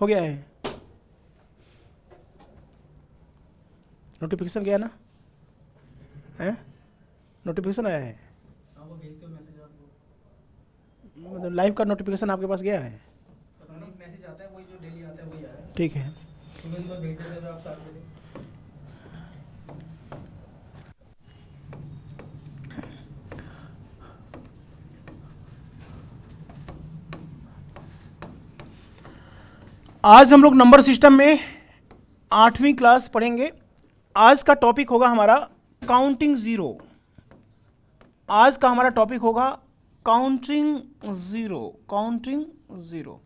हो गया है, नोटिफिकेशन गया ना है, नोटिफिकेशन आया है, वो भेजते हो मैसेज आपको? मतलब लाइव का नोटिफिकेशन आपके पास गया है? पता नहीं, मैसेज आता है वही जो डेली आता है वही आया है। ठीक है, सुबह सुबह भेज देते थे आप 7 बजे। आज हम लोग नंबर सिस्टम में 8वीं क्लास पढ़ेंगे। आज का टॉपिक होगा हमारा काउंटिंग जीरो। आज का हमारा टॉपिक होगा काउंटिंग जीरो। काउंटिंग जीरो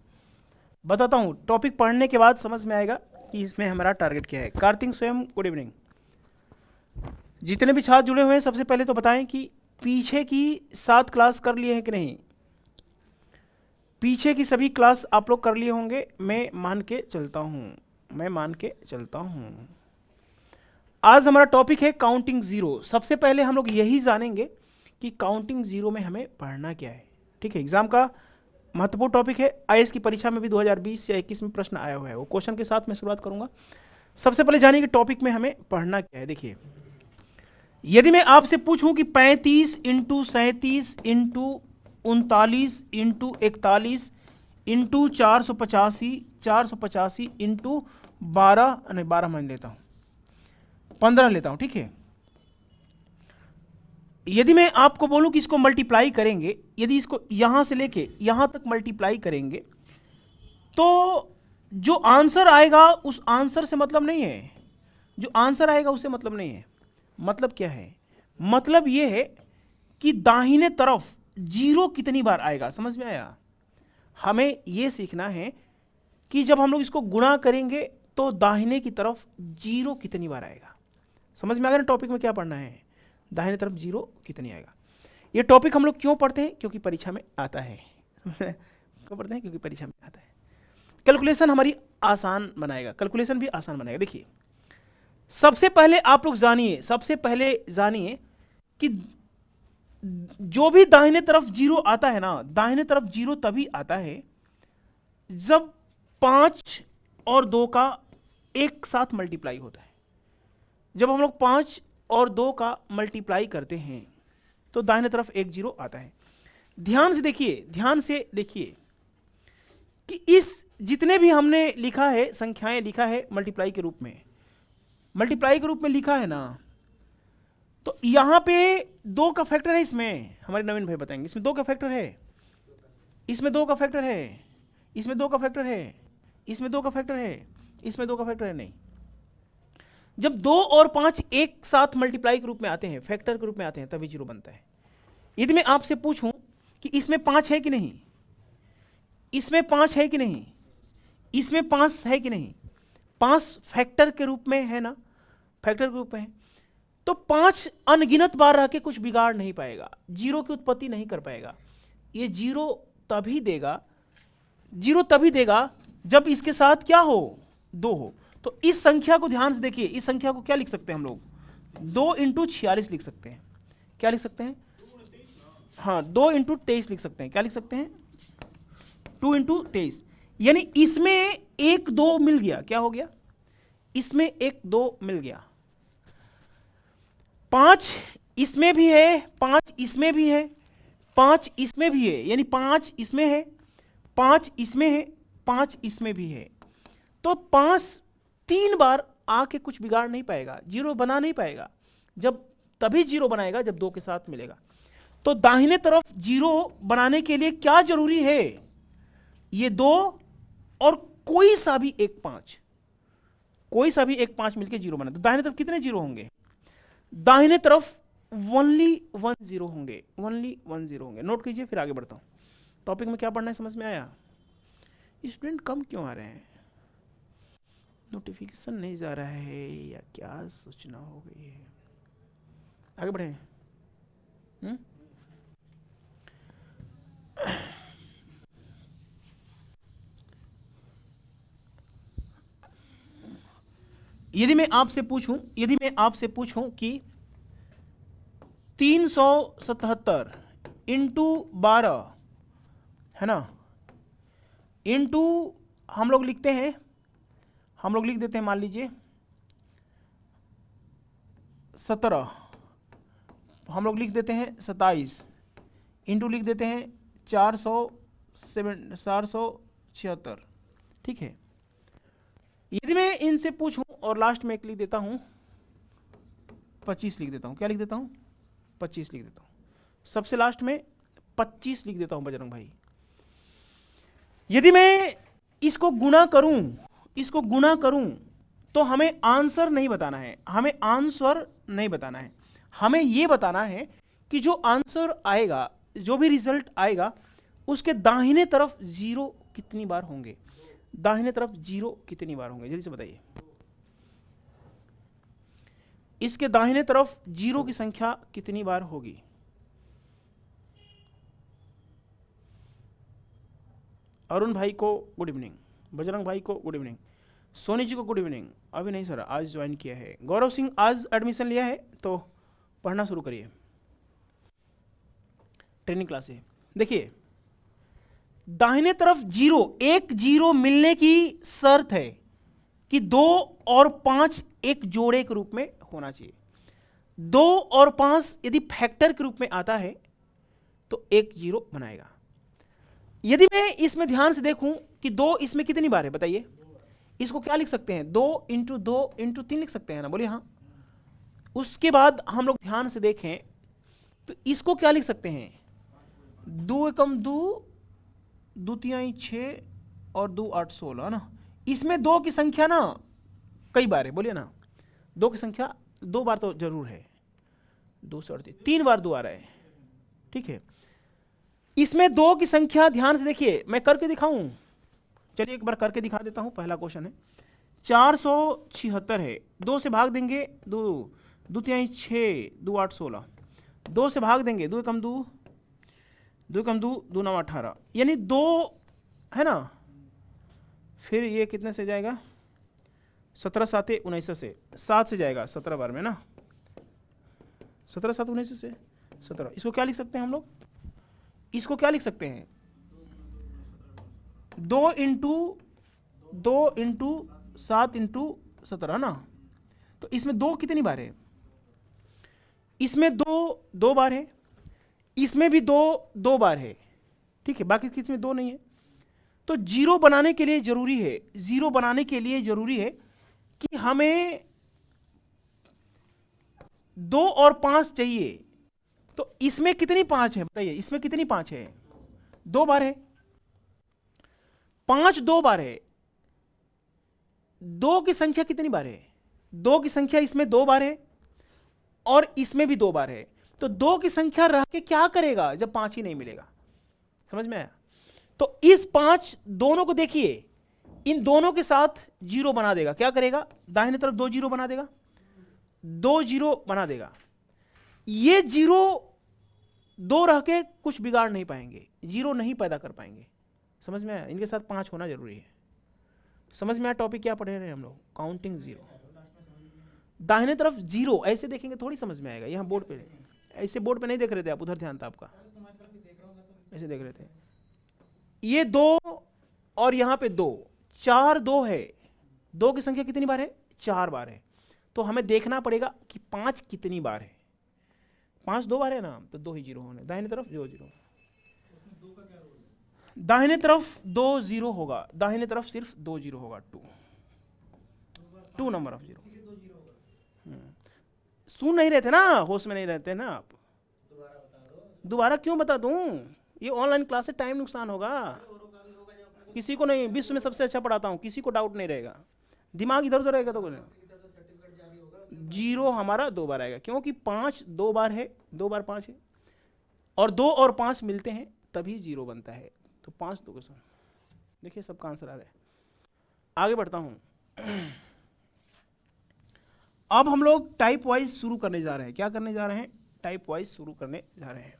बताता हूं, टॉपिक पढ़ने के बाद समझ में आएगा कि इसमें हमारा टारगेट क्या है। कार्तिक स्वयं गुड इवनिंग। जितने भी छात्र जुड़े हुए हैं सबसे पहले तो बताएं कि पीछे की 7 क्लास कर लिए हैं कि नहीं। पीछे की सभी क्लास आप लोग कर लिए होंगे, मैं मान के चलता हूं। आज हमारा टॉपिक है काउंटिंग जीरो। सबसे पहले हम लोग यही जानेंगे कि काउंटिंग जीरो में हमें पढ़ना क्या है। ठीक है, एग्जाम का महत्वपूर्ण टॉपिक है। आईएएस की परीक्षा में भी 2020 या 21 में प्रश्न आया हुआ है, वो क्वेश्चन के साथ मैं शुरुआत करूंगा। सबसे पहले जानिए कि टॉपिक में हमें पढ़ना क्या है। देखिए, यदि मैं आपसे पूछूं कि 35 into 37 into 39 into 41 into 485 into 12 मान लेता हूं, 15 लेता हूं, ठीक है। यदि मैं आपको बोलूं कि इसको मल्टीप्लाई करेंगे, यदि इसको यहां से लेके यहां तक मल्टीप्लाई करेंगे तो जो आंसर आएगा उस आंसर से मतलब नहीं है, जो आंसर आएगा उससे मतलब नहीं है। मतलब क्या है? मतलब यह है कि दाहिने तरफ जीरो कितनी बार आएगा। समझ में आया? हमें यह सीखना है कि जब हम लोग इसको गुणा करेंगे तो दाहिने की तरफ जीरो कितनी बार आएगा। समझ में आ गया ना टॉपिक में क्या पढ़ना है? दाहिने तरफ जीरो कितनी आएगा। ये टॉपिक हम लोग क्यों पढ़ते हैं? क्योंकि परीक्षा में आता है। क्यों पढ़ते हैं? क्योंकि परीक्षा में आता है। कैलकुलेशन हमारी आसान बनाएगा, कैलकुलेशन भी आसान बनाएगा। देखिए, सबसे पहले आप लोग जानिए कि जो भी दाहिने तरफ जीरो आता है ना, दाहिने तरफ जीरो तभी आता है जब 5 और 2 का एक साथ मल्टीप्लाई होता है। जब हम लोग 5 और 2 का मल्टीप्लाई करते हैं तो दाहिने तरफ एक जीरो आता है। ध्यान से देखिए कि इस जितने भी हमने लिखा है, संख्याएं लिखा है मल्टीप्लाई के रूप में लिखा है ना, तो यहां पे 2 का फैक्टर है। इसमें हमारे नवीन भाई बताएंगे, इसमें 2 का फैक्टर है, इसमें 2 का फैक्टर है, इसमें 2 का फैक्टर है, इसमें 2 का फैक्टर है, इसमें 2 का फैक्टर है। नहीं, जब 2 और 5 एक साथ मल्टीप्लाई के रूप में आते हैं, फैक्टर के रूप में आते हैं, तभी जीरो बनता है। यदि मैं आपसे पूछूं कि इसमें 5 है कि नहीं, इसमें 5 है कि नहीं, इसमें 5 है कि नहीं, 5 फैक्टर के रूप में है ना, फैक्टर के रूप में है, तो 5 अनगिनत बार रह के कुछ बिगाड़ नहीं पाएगा, जीरो की उत्पत्ति नहीं कर पाएगा। ये जीरो तभी देगा जब इसके साथ क्या हो, 2 हो। तो इस संख्या को ध्यान से देखिए, इस संख्या को क्या लिख सकते हैं हम लोग? 2 इंटू 46 लिख सकते हैं। क्या लिख सकते हैं? हाँ, 2 इंटू 23 लिख सकते हैं। क्या लिख सकते हैं? 2 इंटू 23। यानी इसमें 1 2 मिल गया। क्या हो गया? इसमें 1 2 मिल गया। 5 इसमें भी है, 5 इसमें भी है, 5 इसमें भी है, यानी 5 इसमें है, 5 इसमें है, 5 इसमें भी है। तो 5 3 बार आके कुछ बिगाड़ नहीं पाएगा, जीरो बना नहीं पाएगा। जब तभी जीरो बनाएगा जब 2 के साथ मिलेगा। तो दाहिने तरफ जीरो बनाने के लिए क्या जरूरी है? ये 2 और कोई सा भी एक 5 मिलकर जीरो बना। तो दाहिने तरफ कितने जीरो होंगे? दाहिने तरफ ओनली 1 जीरो होंगे, ओनली 1 जीरो होंगे। नोट कीजिए, फिर आगे बढ़ता हूं। टॉपिक में क्या पढ़ना है, समझ में आया? स्टूडेंट कम क्यों आ रहे हैं? नोटिफिकेशन नहीं जा रहा है या क्या सूचना हो गई है? आगे बढ़े। यदि मैं आपसे पूछूं कि 377 इंटू 12 है ना, इंटू हम लोग लिखते हैं, हम लोग लिख देते हैं, मान लीजिए 17, हम लोग लिख देते हैं 27, इंटू लिख देते हैं 476, ठीक है। यदि मैं इनसे पूछूं और लास्ट में एक लिख देता हूं 25 लिख देता हूं, क्या लिख देता हूं 25 लिख देता हूं, सबसे लास्ट में 25 लिख देता हूं बजरंग भाई। यदि मैं इसको गुणा करूं तो हमें आंसर नहीं बताना है, हमें आंसर नहीं बताना है, हमें यह बताना है कि जो आंसर आएगा, जो भी रिजल्ट आएगा, उसके दाहिने तरफ जीरो कितनी बार होंगे, दाहिने तरफ जीरो कितनी बार होंगे, जल्दी से बताइए। इसके दाहिने तरफ जीरो की संख्या कितनी बार होगी? अरुण भाई को गुड इवनिंग, बजरंग भाई को गुड इवनिंग, सोनी जी को गुड इवनिंग। अभी नहीं सर, आज ज्वाइन किया है। गौरव सिंह आज एडमिशन लिया है तो पढ़ना शुरू करिए, ट्रेनिंग क्लास है। देखिए दाहिने तरफ जीरो, एक जीरो मिलने की शर्त है कि 2 और 5 एक जोड़े के रूप में होना चाहिए। 2 और 5 यदि फैक्टर के रूप में आता है तो एक जीरो बनाएगा। यदि मैं इसमें ध्यान से देखूं कि 2 इसमें कितनी बार है बताइए, इसको क्या लिख सकते हैं, 2 इंटू 2 इंटू 3 लिख सकते हैं ना, बोलिए हाँ। उसके बाद हम लोग ध्यान से देखें तो इसको क्या लिख सकते हैं, 2 एकम 2, 2 तिहाई 6 और 2 8 16 ना। इसमें 2 की संख्या ना कई बार है, बोलिए ना, 2 की संख्या 2 बार तो जरूर है, 2 से 3 बार 2 आ रहा है, ठीक है। इसमें 2 की संख्या ध्यान से देखिए, मैं करके दिखाऊं, चलिए एक बार करके दिखा देता हूं। पहला क्वेश्चन है 476 है, 2 से भाग देंगे 2, 2 तिहाई 6, 2 8 16, 2 से भाग देंगे 2 एकम 2, 2 एकम 2, 2 9 18, यानी 2 है ना। फिर ये कितने से जाएगा, 17 7 19 से, 7 से जाएगा 17 बार में ना, 17 7 19 से 17। इसको क्या लिख सकते हैं हम लोग, इसको क्या लिख सकते हैं, 2 इंटू 7 इंटू 17 ना। तो इसमें 2 कितनी बार है, इसमें 2 बार है, इसमें भी 2 बार है, ठीक है, बाकी किसमें 2 नहीं है। तो जीरो बनाने के लिए जरूरी है, जीरो बनाने के लिए जरूरी है कि हमें 2 और 5 चाहिए। तो इसमें कितनी 5 है बताइए, इसमें कितनी 5 है, 2 बार है, 5 2 बार है। 2 की संख्या कितनी बार है, 2 की संख्या इसमें 2 बार है और इसमें भी 2 बार है। तो 2 की संख्या रह के क्या करेगा जब 5 ही नहीं मिलेगा, समझ में आया। तो इस 5 दोनों को देखिए, इन दोनों के साथ जीरो बना देगा, क्या करेगा, दाहिने तरफ 2 जीरो बना देगा, 2 जीरो बना देगा। ये जीरो 2 रह के कुछ बिगाड़ नहीं पाएंगे, जीरो नहीं पैदा कर पाएंगे, समझ में आया। इनके साथ 5 होना जरूरी है। समझ में आया टॉपिक क्या पढ़े रहे हम लोग, काउंटिंग जीरो। दाहिने तरफ जीरो ऐसे देखेंगे थोड़ी समझ में आएगा, यहाँ बोर्ड पे, ऐसे बोर्ड पे नहीं देख रहे थे आप, उधर ध्यान था आपका, ऐसे देख रहे थे। ये 2 और यहाँ पे 2, 4 2 है, 2 की संख्या कितनी बार है, 4 बार है। तो हमें देखना पड़ेगा कि 5 कितनी बार है, 5 2 बार है ना, तो 2 ही जीरो होने, दाहिने तरफ 2 जीरो, दाहिने तरफ 2 जीरो होगा, दाहिने तरफ सिर्फ 2 जीरो होगा, 2 नंबर ऑफ जीरो। सुन नहीं रहते ना, होश में नहीं रहते ना आप, दोबारा क्यों बता दूं, ये ऑनलाइन क्लास से टाइम नुकसान होगा, किसी को नहीं, विश्व में सबसे अच्छा पढ़ाता हूँ, किसी को डाउट नहीं रहेगा, दिमाग इधर उधर रहेगा तो जीरो हमारा 2 बार आएगा, क्योंकि 5 2 बार है, 2 बार 5 है, और 2 और 5 मिलते हैं तभी जीरो बनता है। तो 5 2 के साथ देखिए सबका आंसर आ रहा है। आगे बढ़ता हूं, अब हम लोग टाइप वाइज शुरू करने जा रहे हैं। क्या करने जा रहे हैं, टाइप वाइज शुरू करने जा रहे हैं।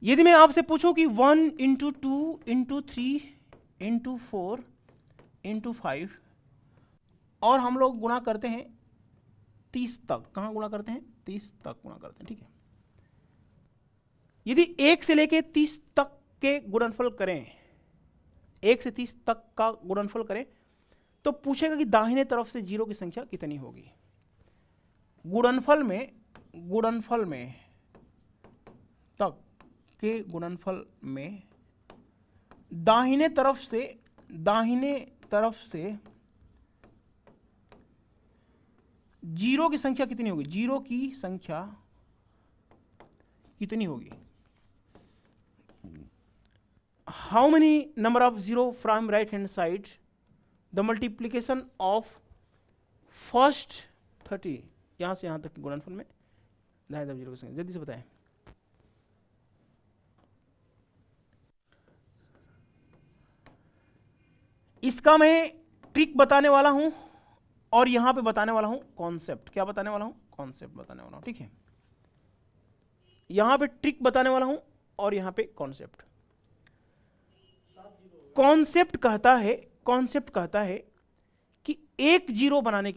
यदि मैं आपसे पूछूं कि 1 इंटू 2 इंटू 3 इंटू 4 इंटू 5, और हम लोग गुणा करते हैं 30 तक, कहां गुणा करते हैं, 30 तक गुणा करते हैं, ठीक है। यदि 1 से लेके 30 तक के गुणनफल करें, 1 से 30 तक का गुणनफल करें, तो पूछेगा कि दाहिने तरफ से जीरो की संख्या कितनी होगी। गुणनफल में तक के गुणनफल में दाहिने तरफ से जीरो की संख्या कितनी होगी, जीरो की संख्या कितनी होगी। How many number of zero from right hand side, the multiplication of first 30, यहां से यहां तक के गुणनफल में दाहिने तरफ जीरो की संख्या, जल्दी से बताएं। इसका मैं ट्रिक बताने वाला हूं और यहां पे बताने वाला हूं कॉन्सेप्ट। क्या बताने वाला हूं, कॉन्सेप्ट बताने वाला हूं, ठीक है। यहां पे ट्रिक बताने वाला हूं और यहां पे कॉन्सेप्ट। कॉन्सेप्ट कहता है कि एक जीरो बनाने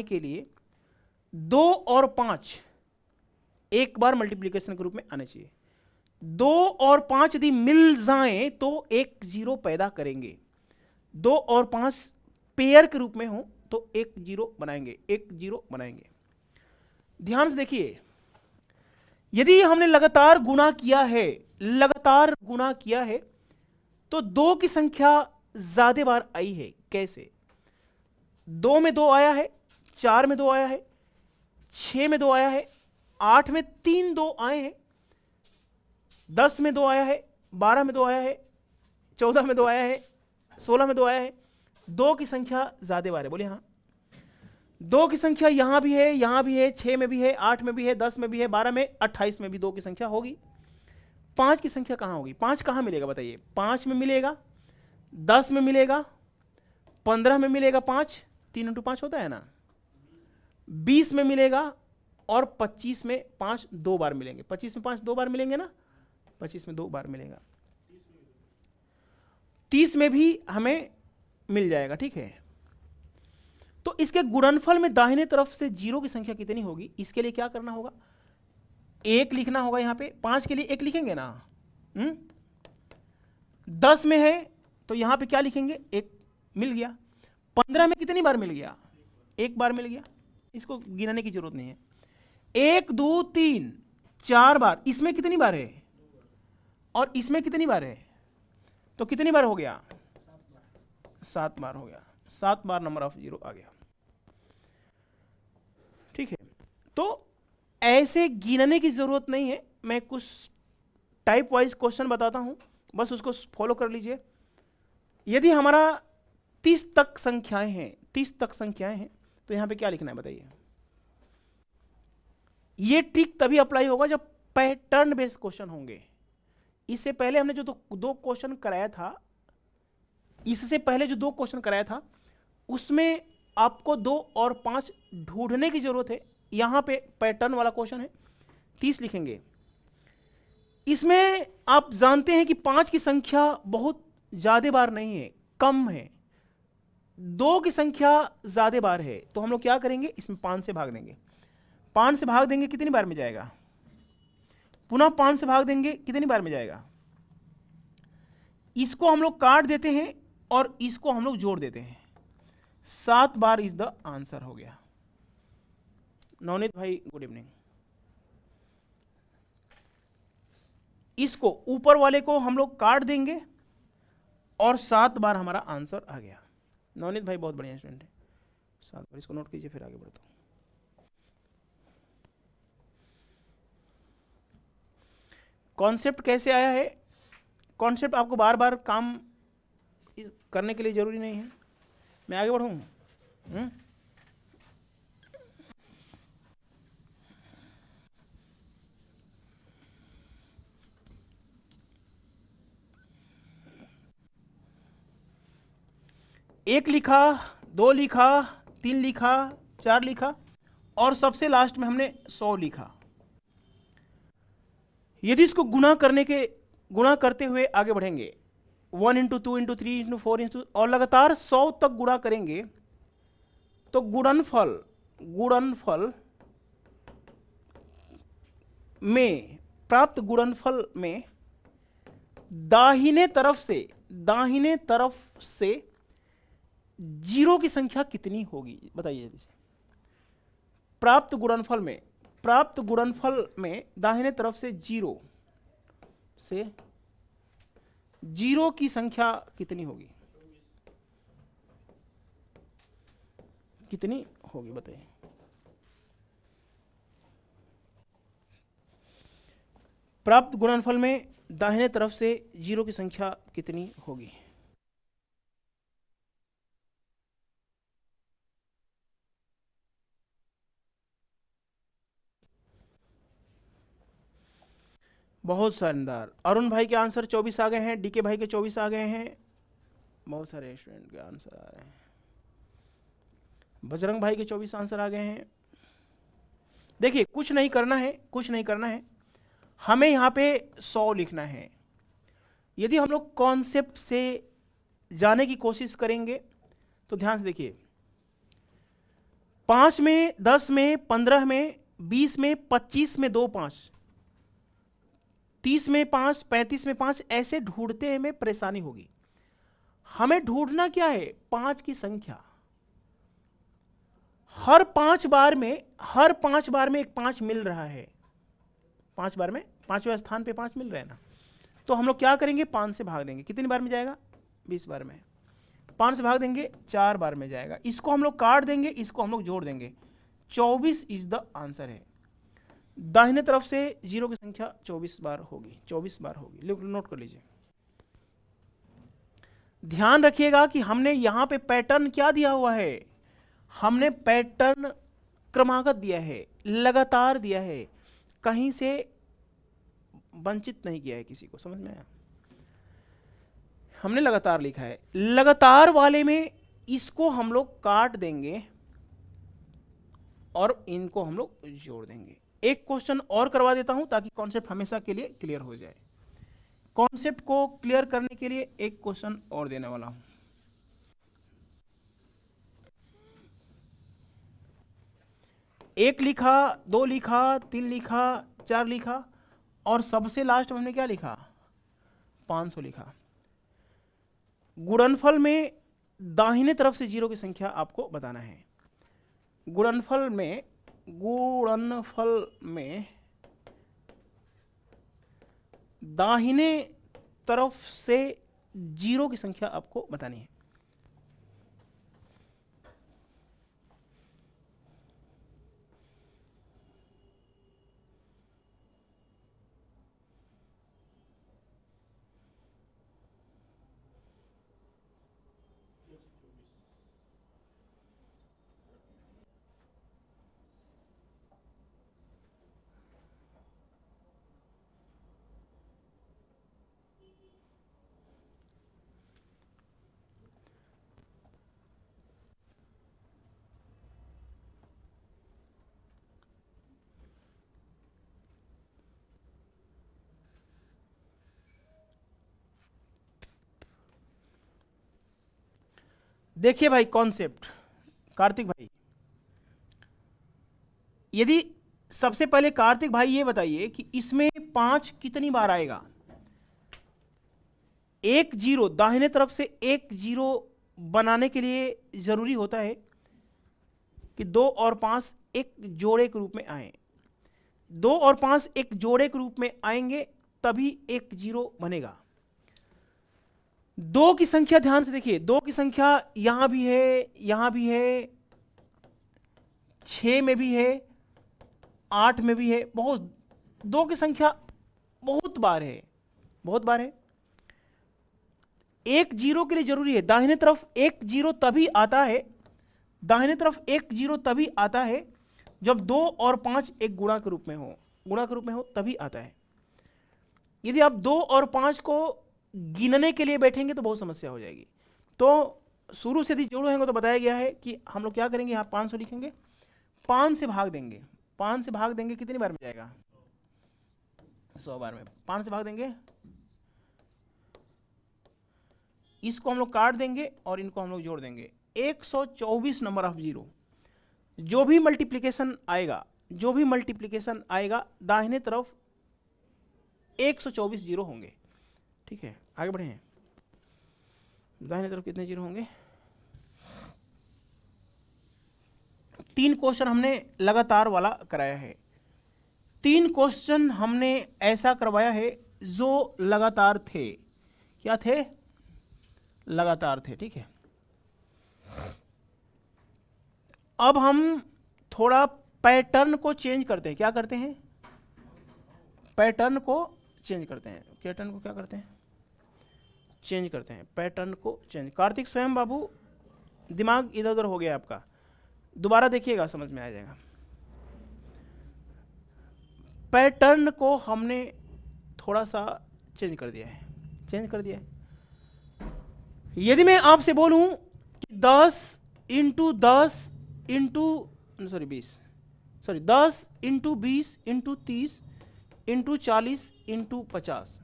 के लिए 2 और 5 एक बार मल्टीप्लिकेशन के रूप में आने चाहिए। 2 और 5 यदि मिल जाएं तो एक जीरो पैदा करेंगे। 2 और 5 पेयर के रूप में हो तो एक जीरो बनाएंगे। ध्यान से देखिए, यदि हमने लगातार गुणा किया है तो 2 की संख्या ज्यादा बार आई है। कैसे? 2 में 2 आया है, 4 में 2 आया है, 6 में 2 आया है, 8 में 3 2 आए हैं, 10 में 2 आया है, 12 में 2 आया है, 14 में 2 आया है, 16 में 2 आया है। 2 की संख्या ज्यादा बार है, बोलिए हाँ। 2 की संख्या यहां भी है, 6 में भी है, 8 में भी है, 10 में भी है, 12 में, 28 में भी 2 की संख्या होगी। 5 की संख्या कहां होगी? 5 कहां मिलेगा बताइए? 5 में मिलेगा, 10 में मिलेगा, 15 में मिलेगा, 5 3 × 5 होता है ना, 20 में मिलेगा और 25 में 5 2 बार मिलेंगे। 25 में 5 2 बार मिलेंगे ना, 25 में 2 बार मिलेगा। 30 में भी हमें मिल जाएगा, ठीक है। तो इसके गुणनफल में दाहिने तरफ से जीरो की संख्या कितनी होगी, इसके लिए क्या करना होगा? 1 लिखना होगा। यहां पे 5 के लिए 1 लिखेंगे ना। 10 में है तो यहां पे क्या लिखेंगे? 1 मिल गया। 15 में कितनी बार मिल गया? 1 बार मिल गया। इसको गिनाने की जरूरत नहीं है। 1 2 3 4 बार। इसमें कितनी बार है और इसमें कितनी बार है? तो कितनी बार हो गया? 7 बार हो गया। 7 बार नंबर ऑफ जीरो आ गया, ठीक है। तो ऐसे गिनने की जरूरत नहीं है, मैं कुछ टाइप वाइज क्वेश्चन बताता हूं, बस उसको फॉलो कर लीजिए। यदि हमारा 30 तक संख्याएं हैं तो यहां पे क्या लिखना है बताइए? ये ट्रिक तभी अप्लाई होगा जब पैटर्न बेस्ड क्वेश्चन होंगे। इससे पहले हमने जो दो क्वेश्चन कराया था, उसमें आपको 2 और 5 ढूंढने की जरूरत है। यहां पे पैटर्न वाला क्वेश्चन है, 30 लिखेंगे। इसमें आप जानते हैं कि 5 की संख्या बहुत ज्यादा बार नहीं है, कम है। 2 की संख्या ज्यादा बार है, तो हम लोग क्या करेंगे? इसमें 5 से भाग देंगे। 5 से भाग देंगे, कितनी बार में जाएगा? पुनः 5 से भाग देंगे, कितनी बार में जाएगा? इसको हम लोग काट देते हैं और इसको हम लोग जोड़ देते हैं। 7 बार इज द आंसर हो गया। नवनीत भाई गुड इवनिंग। इसको ऊपर वाले को हम लोग काट देंगे और 7 बार हमारा आंसर आ गया। नवनीत भाई बहुत बढ़िया स्टूडेंट है। 7 बार, इसको नोट कीजिए, फिर आगे बढ़ता हूं। कॉन्सेप्ट कैसे आया है? कॉन्सेप्ट आपको बार बार काम करने के लिए जरूरी नहीं है। मैं आगे बढ़ूं। एक लिखा, 2 लिखा, 3 लिखा, 4 लिखा और सबसे लास्ट में हमने 100 लिखा। यदि इसको गुणा करते हुए आगे बढ़ेंगे, 1 × 2 × 3 × 4 और लगातार 100 तक गुणा करेंगे, तो गुणनफल में प्राप्त गुणनफल में दाहिने तरफ से जीरो की संख्या कितनी होगी, बताइए जल्दी से। प्राप्त गुणनफल में दाहिने तरफ से जीरो की संख्या कितनी होगी, कितनी होगी बताइए। प्राप्त गुणनफल में दाहिने तरफ से जीरो की संख्या कितनी होगी। बहुत शानदार। अरुण भाई के आंसर 24 आ गए हैं, डीके भाई के 24 आ गए हैं, बहुत सारे स्टूडेंट के आंसर आ रहे हैं। बजरंग भाई के 24 आंसर आ गए हैं। देखिए कुछ नहीं करना है, हमें यहाँ पे 100 लिखना है। यदि हम लोग कॉन्सेप्ट से जाने की कोशिश करेंगे तो ध्यान से देखिए, 5 में, 10 में, 15 में, 20 में, 25 में 2 5, 30 में 5, 35 में 5, ऐसे ढूंढते में परेशानी होगी। हमें ढूंढना क्या है, 5 की संख्या। हर 5 बार में एक 5 मिल रहा है, 5 बार में 5वें स्थान पे 5 मिल रहा है ना, तो हम लोग क्या करेंगे, 5 से भाग देंगे। कितनी बार में जाएगा, 20 बार में। 5 से भाग देंगे, 4 बार में जाएगा। इसको हम लोग काट देंगे, इसको हम लोग जोड़ देंगे, 24 इज द आंसर है। दाहिने तरफ से जीरो की संख्या 24 बार होगी, 24 बार होगी। नोट कर लीजिए। ध्यान रखिएगा कि हमने यहां पे पैटर्न क्या दिया हुआ है, हमने पैटर्न क्रमागत दिया है, लगातार दिया है, कहीं से वंचित नहीं किया है किसी को, समझ में आया। हमने लगातार लिखा है, लगातार वाले में इसको हम लोग काट देंगे और इनको हम लोग जोड़ देंगे। एक क्वेश्चन और करवा देता हूं ताकि कॉन्सेप्ट हमेशा के लिए क्लियर हो जाए। कॉन्सेप्ट को क्लियर करने के लिए एक क्वेश्चन और देने वाला हूं। एक लिखा, 2 लिखा, 3 लिखा, 4 लिखा और सबसे लास्ट में हमने क्या लिखा, 500 लिखा। गुणनफल में दाहिने तरफ से जीरो की संख्या आपको बताना है। गुणनफल में दाहिने तरफ से जीरो की संख्या आपको बतानी है। देखिए भाई कॉन्सेप्ट, कार्तिक भाई, यदि सबसे पहले कार्तिक भाई ये बताइए कि इसमें 5 कितनी बार आएगा। एक जीरो, दाहिने तरफ से एक जीरो बनाने के लिए जरूरी होता है कि 2 और 5 एक जोड़े के रूप में आए। 2 और 5 एक जोड़े के रूप में आएंगे तभी एक जीरो बनेगा। 2 की संख्या ध्यान से देखिए, 2 की संख्या यहां भी है, यहां भी है, 6 में भी है, 8 में भी है। बहुत 2 की संख्या बहुत बार है, बहुत बार है। एक जीरो के लिए जरूरी है, दाहिने तरफ एक जीरो तभी आता है, दाहिने तरफ एक जीरो तभी आता है जब 2 और 5 एक गुणा के रूप में हो, तभी आता है। यदि आप 2 और 5 को गिनने के लिए बैठेंगे तो बहुत समस्या हो जाएगी। तो शुरू से यदि जोड़ो होंगे तो बताया गया है कि हम लोग क्या करेंगे, यहाँ 500 लिखेंगे, 5 से भाग देंगे। 5 से भाग देंगे कितनी बार में जाएगा, 100 बार में। 5 से भाग देंगे, इसको हम लोग काट देंगे और इनको हम लोग जोड़ देंगे। 124 नंबर ऑफ जीरो। जो भी मल्टीप्लिकेशन आएगा दाहिने तरफ 124 जीरो होंगे। ठीक है, आगे बढ़े हैं। दाहिने तरफ कितने जीरो होंगे? 3 क्वेश्चन हमने लगातार वाला कराया है। 3 क्वेश्चन हमने ऐसा करवाया है जो लगातार थे। क्या थे? लगातार थे, ठीक है। अब हम थोड़ा पैटर्न को चेंज करते हैं। क्या करते हैं? पैटर्न को चेंज करते हैं। पैटर्न को क्या करते हैं? चेंज करते हैं। पैटर्न को चेंज। कार्तिक स्वयं बाबू, दिमाग इधर उधर हो गया आपका, दोबारा देखिएगा, समझ में आ जाएगा। पैटर्न को हमने थोड़ा सा चेंज कर दिया है। चेंज कर दिया है। यदि मैं आपसे बोलूं कि 10 into 10 into 10 into 20 into 30 into 40 into 50,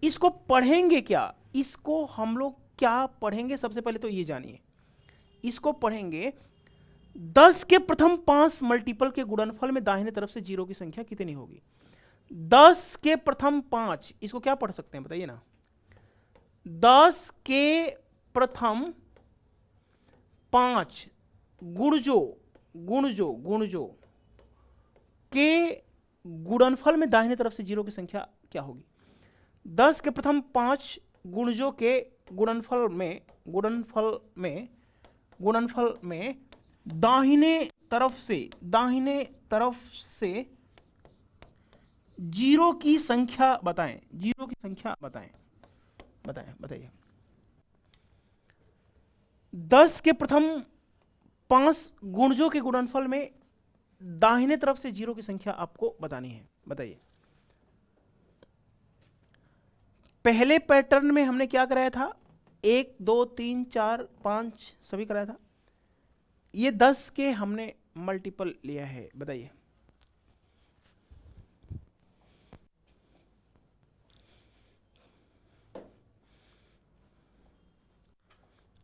इसको पढ़ेंगे क्या? इसको हम लोग क्या पढ़ेंगे? सबसे पहले तो ये जानिए, इसको पढ़ेंगे 10 के प्रथम 5 मल्टीपल के गुणनफल में दाहिने तरफ से जीरो की संख्या कितनी होगी? 10 के प्रथम 5, इसको क्या पढ़ सकते हैं बताइए ना? 10 के प्रथम 5 गुणजो के गुणनफल में दाहिने तरफ से जीरो की संख्या क्या होगी? 10 के प्रथम 5 गुणजों के गुणनफल में दाहिने तरफ से जीरो की संख्या बताएं। जीरो की संख्या बताइए। 10 के प्रथम 5 गुणजों के गुणनफल में दाहिने तरफ से जीरो की संख्या आपको बतानी है। बताइए। पहले पैटर्न में हमने क्या कराया था? 1 2 3 4 5 सभी कराया था। ये 10 के हमने मल्टीपल लिया है। बताइए।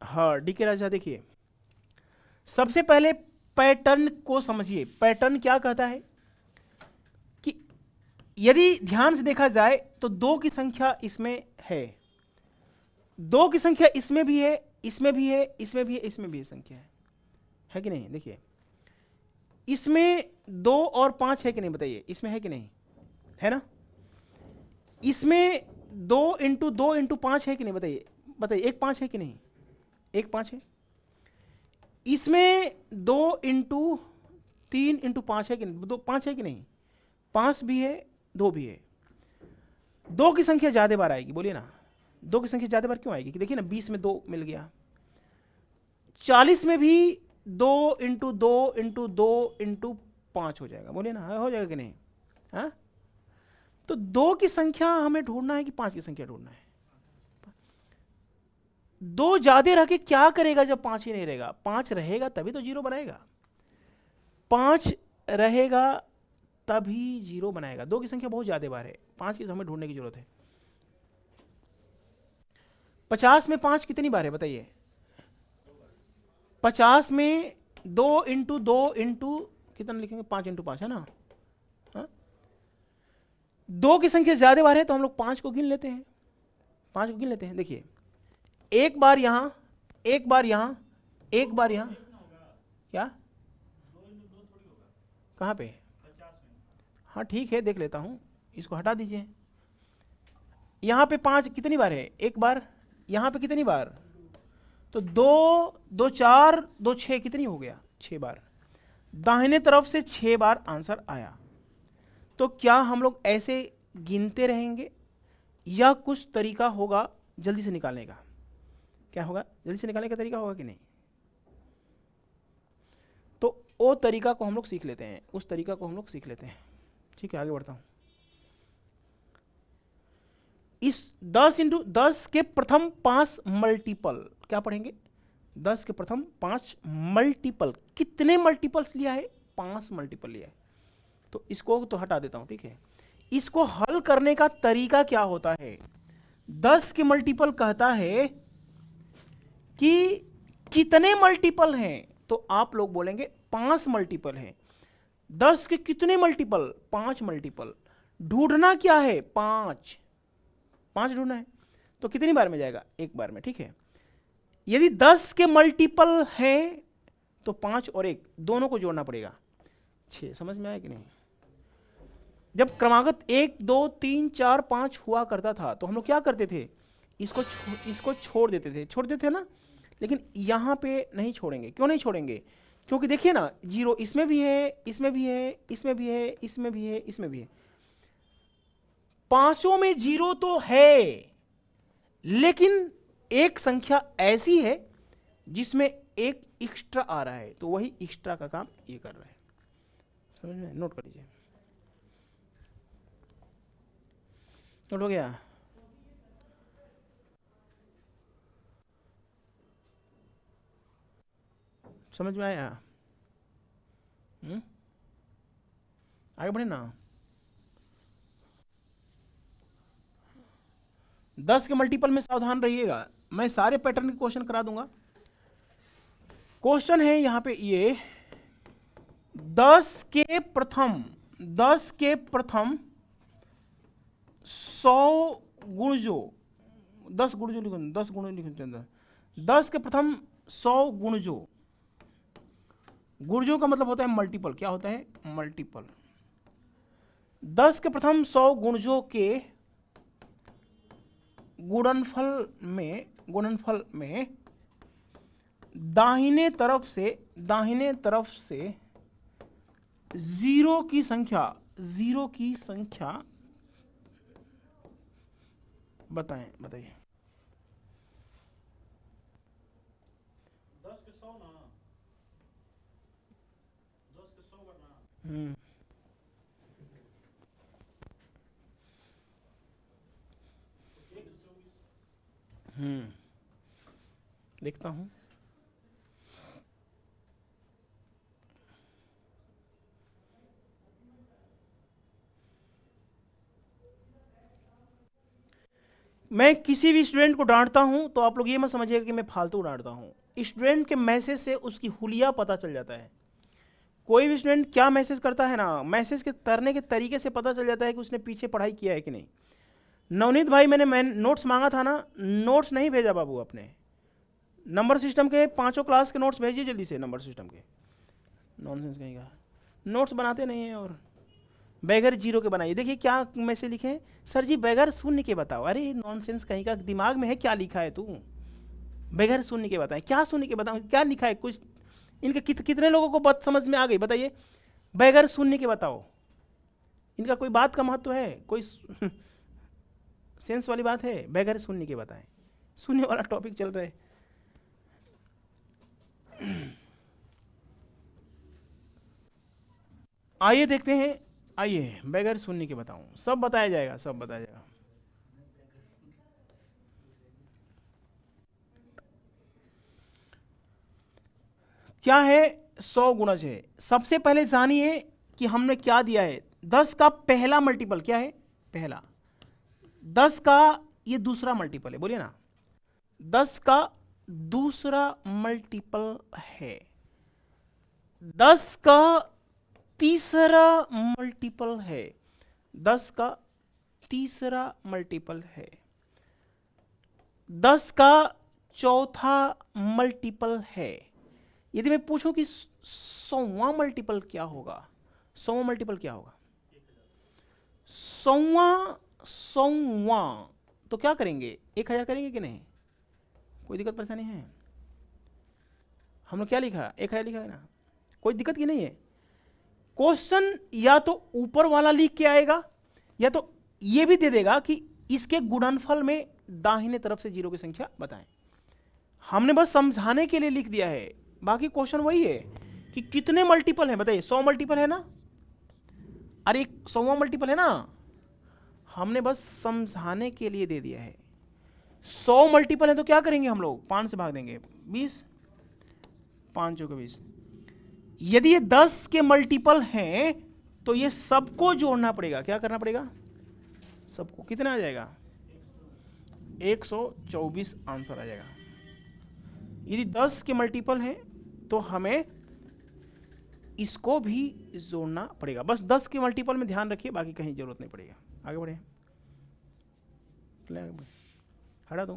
हाँ, डी के राजा, देखिए सबसे पहले पैटर्न को समझिए। पैटर्न क्या कहता है कि यदि ध्यान से देखा जाए तो 2 की संख्या इसमें है, 2 की संख्या इसमें भी है, इसमें भी है, इसमें भी है, इसमें भी है संख्या है कि नहीं? देखिए इसमें 2 और 5 है कि नहीं? बताइए, इसमें है कि नहीं? है ना? इसमें 2 इंटू 2 इंटू 5 है कि नहीं? बताइए, 1 5 है कि नहीं? 1 5 है। इसमें 2 इंटू 3 इंटू 5 है कि नहीं? 2 5 है कि नहीं? 5 भी है, 2 भी है। 2 की संख्या ज्यादा बार आएगी, बोलिए ना। 2 की संख्या ज्यादा बार क्यों आएगी? कि देखिए ना, 20 में 2 मिल गया, 40 में भी 2 इंटू 2 इंटू 2 इंटू 5 हो जाएगा, बोलिए ना, हो जाएगा कि नहीं? हाँ, तो 2 की संख्या हमें ढूंढना है कि 5 की संख्या ढूंढना है? 2 ज्यादा रह के क्या करेगा जब 5 ही नहीं रहेगा? 5 रहेगा तभी तो जीरो बनाएगा, 5 रहेगा तभी जीरो बनाएगा। 2 की संख्या बहुत ज्यादा बार है, 5 की हमें ढूंढने की जरूरत है। 50 में 5 कितनी बार है? बताइए। 50 में 2 इंटू 2 इंटू कितना लिखेंगे? 5 इंटू 5 है ना? हाँ? 2 की संख्या ज्यादा बार है तो हम लोग 5 को गिन लेते हैं। 5 को गिन लेते हैं। देखिए, एक बार यहां, एक बार यहां, एक बार यहां। क्या? कहां पे? हाँ ठीक है, देख लेता हूं, इसको हटा दीजिए। यहां पे 5 कितनी बार है? एक बार। यहां पे कितनी बार? तो 2 2 4 2 6 कितनी हो गया? 6 बार। दाहिने तरफ से 6 बार आंसर आया। तो क्या हम लोग ऐसे गिनते रहेंगे या कुछ तरीका होगा जल्दी से निकालने का? क्या होगा? जल्दी से निकालने का तरीका होगा कि नहीं? तो वो तरीका को हम लोग सीख लेते हैं, उस तरीका को हम लोग सीख लेते हैं। ठीक है, आगे बढ़ता हूं। इस 10 इंटू 10 के प्रथम 5 मल्टीपल क्या पढ़ेंगे? 10 के प्रथम 5 मल्टीपल। कितने मल्टीपल्स लिया है? 5 मल्टीपल लिया है। तो इसको तो हटा देता हूं, ठीक है। इसको हल करने का तरीका क्या होता है? 10 के मल्टीपल कहता है कि कितने मल्टीपल हैं, तो आप लोग बोलेंगे 5 मल्टीपल हैं। 10 के कितने मल्टीपल? 5 मल्टीपल। ढूंढना क्या है? 5 5 ढूंढना है, तो कितनी बार में जाएगा? एक बार में, ठीक है। यदि 10 के मल्टीपल हैं तो 5 और 1 दोनों को जोड़ना पड़ेगा, 6। समझ में आया कि नहीं? जब क्रमागत 1 2 3 4 5 हुआ करता था तो हम लोग क्या करते थे? इसको छोड़ देते थे ना। लेकिन यहां पे नहीं छोड़ेंगे। क्यों नहीं छोड़ेंगे? क्योंकि देखिए ना, 0 इसमें भी है, इसमें भी है, इसमें भी है, इसमें भी है, इसमें भी है। पांचों में 0 तो है, लेकिन एक संख्या ऐसी है जिसमें एक एक्स्ट्रा आ रहा है, तो वही एक्स्ट्रा का काम ये कर रहा है। समझ में? नोट कर लीजिए। नोट हो गया? समझ में आया? आगे बढ़े ना। 10 के मल्टीपल में सावधान रहिएगा, मैं सारे पैटर्न के क्वेश्चन करा दूंगा। क्वेश्चन है यहां पे ये 10 के प्रथम 100 गुणजों, 10 गुणजों लिखो, 10 गुण लिखो अंदर। 10 के प्रथम 100 गुणजों, गुणजों का मतलब होता है मल्टीपल। क्या होता है? मल्टीपल। 10 के प्रथम 100 गुणजों के गुणनफल में दाहिने तरफ से 0 की संख्या बताइए। 10 के 100 ना, 10 के 100 करना। देखता हूं। मैं किसी भी स्टूडेंट को डांटता हूं तो आप लोग ये मत समझिएगा कि मैं फालतू डांटता हूं। स्टूडेंट के मैसेज से उसकी हुलिया पता चल जाता है। कोई भी स्टूडेंट क्या मैसेज करता है ना, मैसेज के करने के तरीके से पता चल जाता है कि उसने पीछे पढ़ाई किया है कि नहीं। नवनीत भाई, मैंने नोट्स मांगा था ना, नोट्स नहीं भेजा बाबू अपने। नंबर सिस्टम के 5 क्लास के नोट्स भेजिए जल्दी से। नंबर सिस्टम के नॉनसेंस कहीं का नोट्स बनाते नहीं है, और बगैर 0 के बनाइए। देखिए क्या मैसेज लिखे, सर जी बगैर शून्य के बताओ। अरे नॉनसेंस कहीं का, दिमाग में है क्या लिखा है? तू बगैर शून्य के बताएं। क्या शून्य के बताओ? क्या लिखा है? कुछ इनके कितने लोगों को बात समझ में आ गई? बताइए। बगैर शून्य के बताओ। इनका कोई बात का महत्व है? कोई सेंस वाली बात है? बगैर शून्य के बताएं। शून्य वाला टॉपिक चल रहा है। आइए देखते हैं। आइए बगैर शून्य के बताऊं। सब बताया जाएगा, सब बताया जाएगा। क्या है 100 गुणज है। सबसे पहले जानिए कि हमने क्या दिया है। 10 का पहला मल्टीपल क्या है? पहला। 10 का ये दूसरा मल्टीपल है, बोलिए ना। 10 का दूसरा मल्टीपल है। 10 का तीसरा मल्टीपल है। 10 का तीसरा मल्टीपल है। 10 का चौथा मल्टीपल है। यदि मैं पूछूं कि 100वां मल्टीपल क्या होगा? 100वां मल्टीपल क्या होगा? 100वां तो क्या करेंगे? 1000 करेंगे कि नहीं? कोई दिक्कत परेशानी है? हम लोग क्या लिखा? 1000 लिखा है ना, कोई दिक्कत की नहीं है। क्वेश्चन या तो ऊपर वाला लिख के आएगा, या तो ये भी दे देगा कि इसके गुणनफल में दाहिने तरफ से 0 की संख्या बताएं। हमने बस समझाने के लिए लिख दिया है, बाकी क्वेश्चन वही है कि कितने मल्टीपल है बताइए। 100 मल्टीपल है ना? अरे 100वां मल्टीपल है ना? हमने बस समझाने के लिए दे दिया है। 100 मल्टीपल है तो क्या करेंगे हम लोग? 5 से भाग देंगे, 20, 5 चौके 20। यदि ये 10 के मल्टीपल हैं तो ये सबको जोड़ना पड़ेगा। क्या करना पड़ेगा? सबको। कितना आ जाएगा? 124 आंसर आ जाएगा। यदि 10 के मल्टीपल हैं तो हमें इसको भी जोड़ना पड़ेगा। बस 10 के मल्टीपल में ध्यान रखिए, बाकी कहीं जरूरत नहीं पड़ेगा। आगे बढ़े। हटा दो।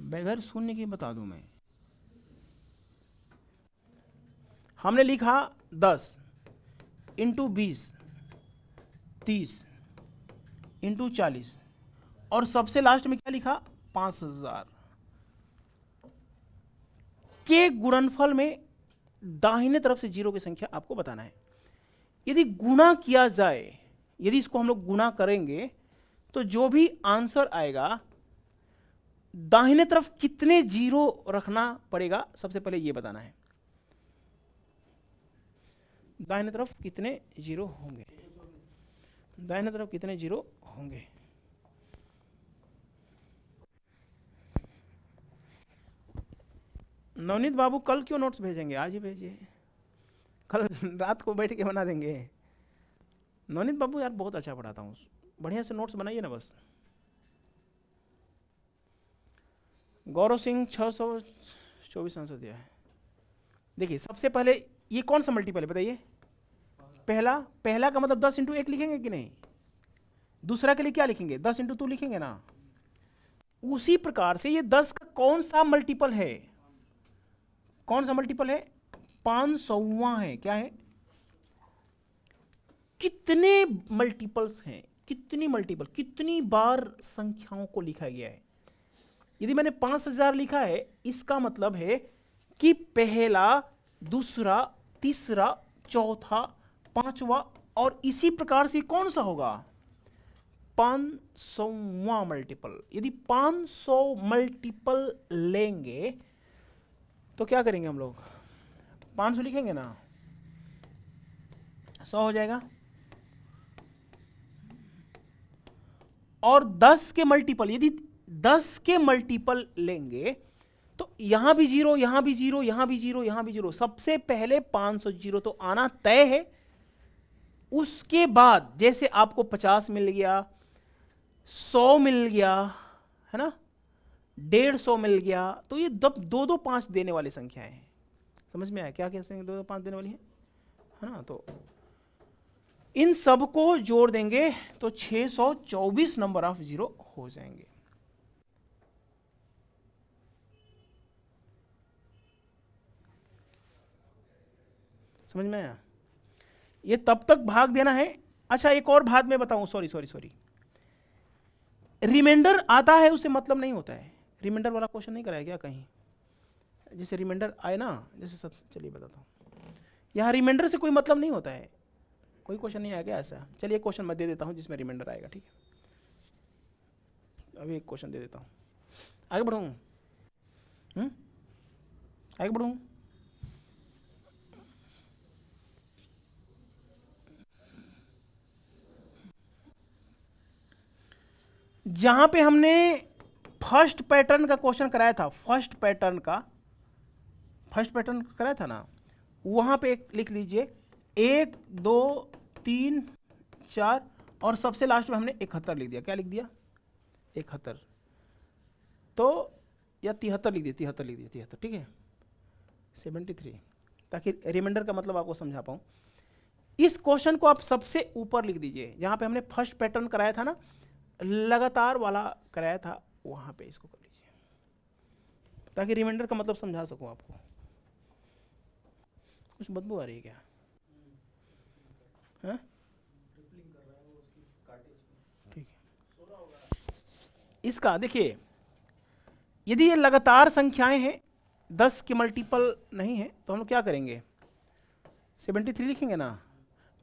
बगैर शून्य के बता दूं मैं। हमने लिखा 10 इंटू 20 30 इंटू 40 और सबसे लास्ट में क्या लिखा 5000 के गुणनफल में दाहिने तरफ से जीरो की संख्या आपको बताना है। यदि गुणा किया जाए, यदि इसको हम लोग गुणा करेंगे तो जो भी आंसर आएगा दाहिने तरफ कितने जीरो रखना पड़ेगा, सबसे पहले ये बताना है। दाहिने तरफ कितने जीरो होंगे, दाहिने तरफ कितने जीरो होंगे। नवनीत बाबू कल क्यों नोट्स भेजेंगे, आज ही भेजिए, कल रात को बैठ के बना देंगे। नवनीत बाबू यार बहुत अच्छा पढ़ाता हूँ, बढ़िया से नोट्स बनाइए ना बस। गौरव सिंह 624 आंसर दिया है। देखिए सबसे पहले ये कौन सा मल्टीपल है बताइए, पहला। पहला का मतलब 10 इंटू 1 लिखेंगे कि नहीं, दूसरा के लिए क्या लिखेंगे 10 इंटू 2 लिखेंगे ना। उसी प्रकार से ये 10 का कौन सा मल्टीपल है, कौन सा मल्टीपल है 500वां है। क्या है, कितने मल्टीपल्स हैं, कितनी मल्टीपल, कितनी बार संख्याओं को लिखा गया है। यदि मैंने 5000 लिखा है इसका मतलब है कि पहला दूसरा तीसरा चौथा पांचवा और इसी प्रकार से कौन सा होगा 500वां मल्टीपल। यदि 500 मल्टीपल लेंगे तो क्या करेंगे हम लोग 500 लिखेंगे ना, 100 हो जाएगा। और 10 के मल्टीपल, यदि 10 के मल्टीपल लेंगे तो यहां भी जीरो, यहां भी जीरो, यहां भी जीरो, यहां भी जीरो। सबसे पहले 500 जीरो तो आना तय है। उसके बाद जैसे आपको 50 मिल गया, 100 मिल गया, है ना, 150 मिल गया, तो ये दो दो 5 देने वाली संख्याएं हैं। समझ में आया क्या कैसे 2 2 5 देने वाली है ना। तो इन सब को जोड़ देंगे तो 624 नंबर ऑफ जीरो हो जाएंगे। समझ में आया, ये तब तक भाग देना है। अच्छा एक और बात मैं बताऊं, सॉरी, रिमाइंडर आता है उससे मतलब नहीं होता है। रिमाइंडर वाला क्वेश्चन नहीं कराया क्या कहीं, जैसे रिमाइंडर आए ना, जैसे सब, चलिए बताता हूँ। यहाँ रिमाइंडर से कोई मतलब नहीं होता है, कोई क्वेश्चन नहीं आएगा ऐसा। चलिए एक क्वेश्चन मैं दे देता हूँ जिसमें रिमाइंडर आएगा, ठीक है। अभी एक क्वेश्चन दे देता हूँ, आगे बढ़ूँ, आगे बढ़ूँ। जहां पे हमने फर्स्ट पैटर्न का क्वेश्चन कराया था, फर्स्ट पैटर्न कराया था ना, वहां पे एक लिख लीजिए 1 2 3 4 और सबसे लास्ट में हमने 71 लिख दिया। क्या लिख दिया 71, तो या 73 लिख दिया, 73 ठीक है, 73, ताकि रिमाइंडर का मतलब आपको समझा पाऊं। इस क्वेश्चन को आप सबसे ऊपर लिख दीजिए, जहां पे हमने फर्स्ट पैटर्न कराया था ना, लगातार वाला कराया था, वहां पे इसको कर लीजिए ताकि रिमाइंडर का मतलब समझा सकूं आपको। कुछ बदबू आ रही है क्या, हाँ ठीक है। इसका देखिए, यदि ये लगातार संख्याएं हैं 10 के मल्टीपल नहीं है तो हम लोग क्या करेंगे 73 लिखेंगे ना।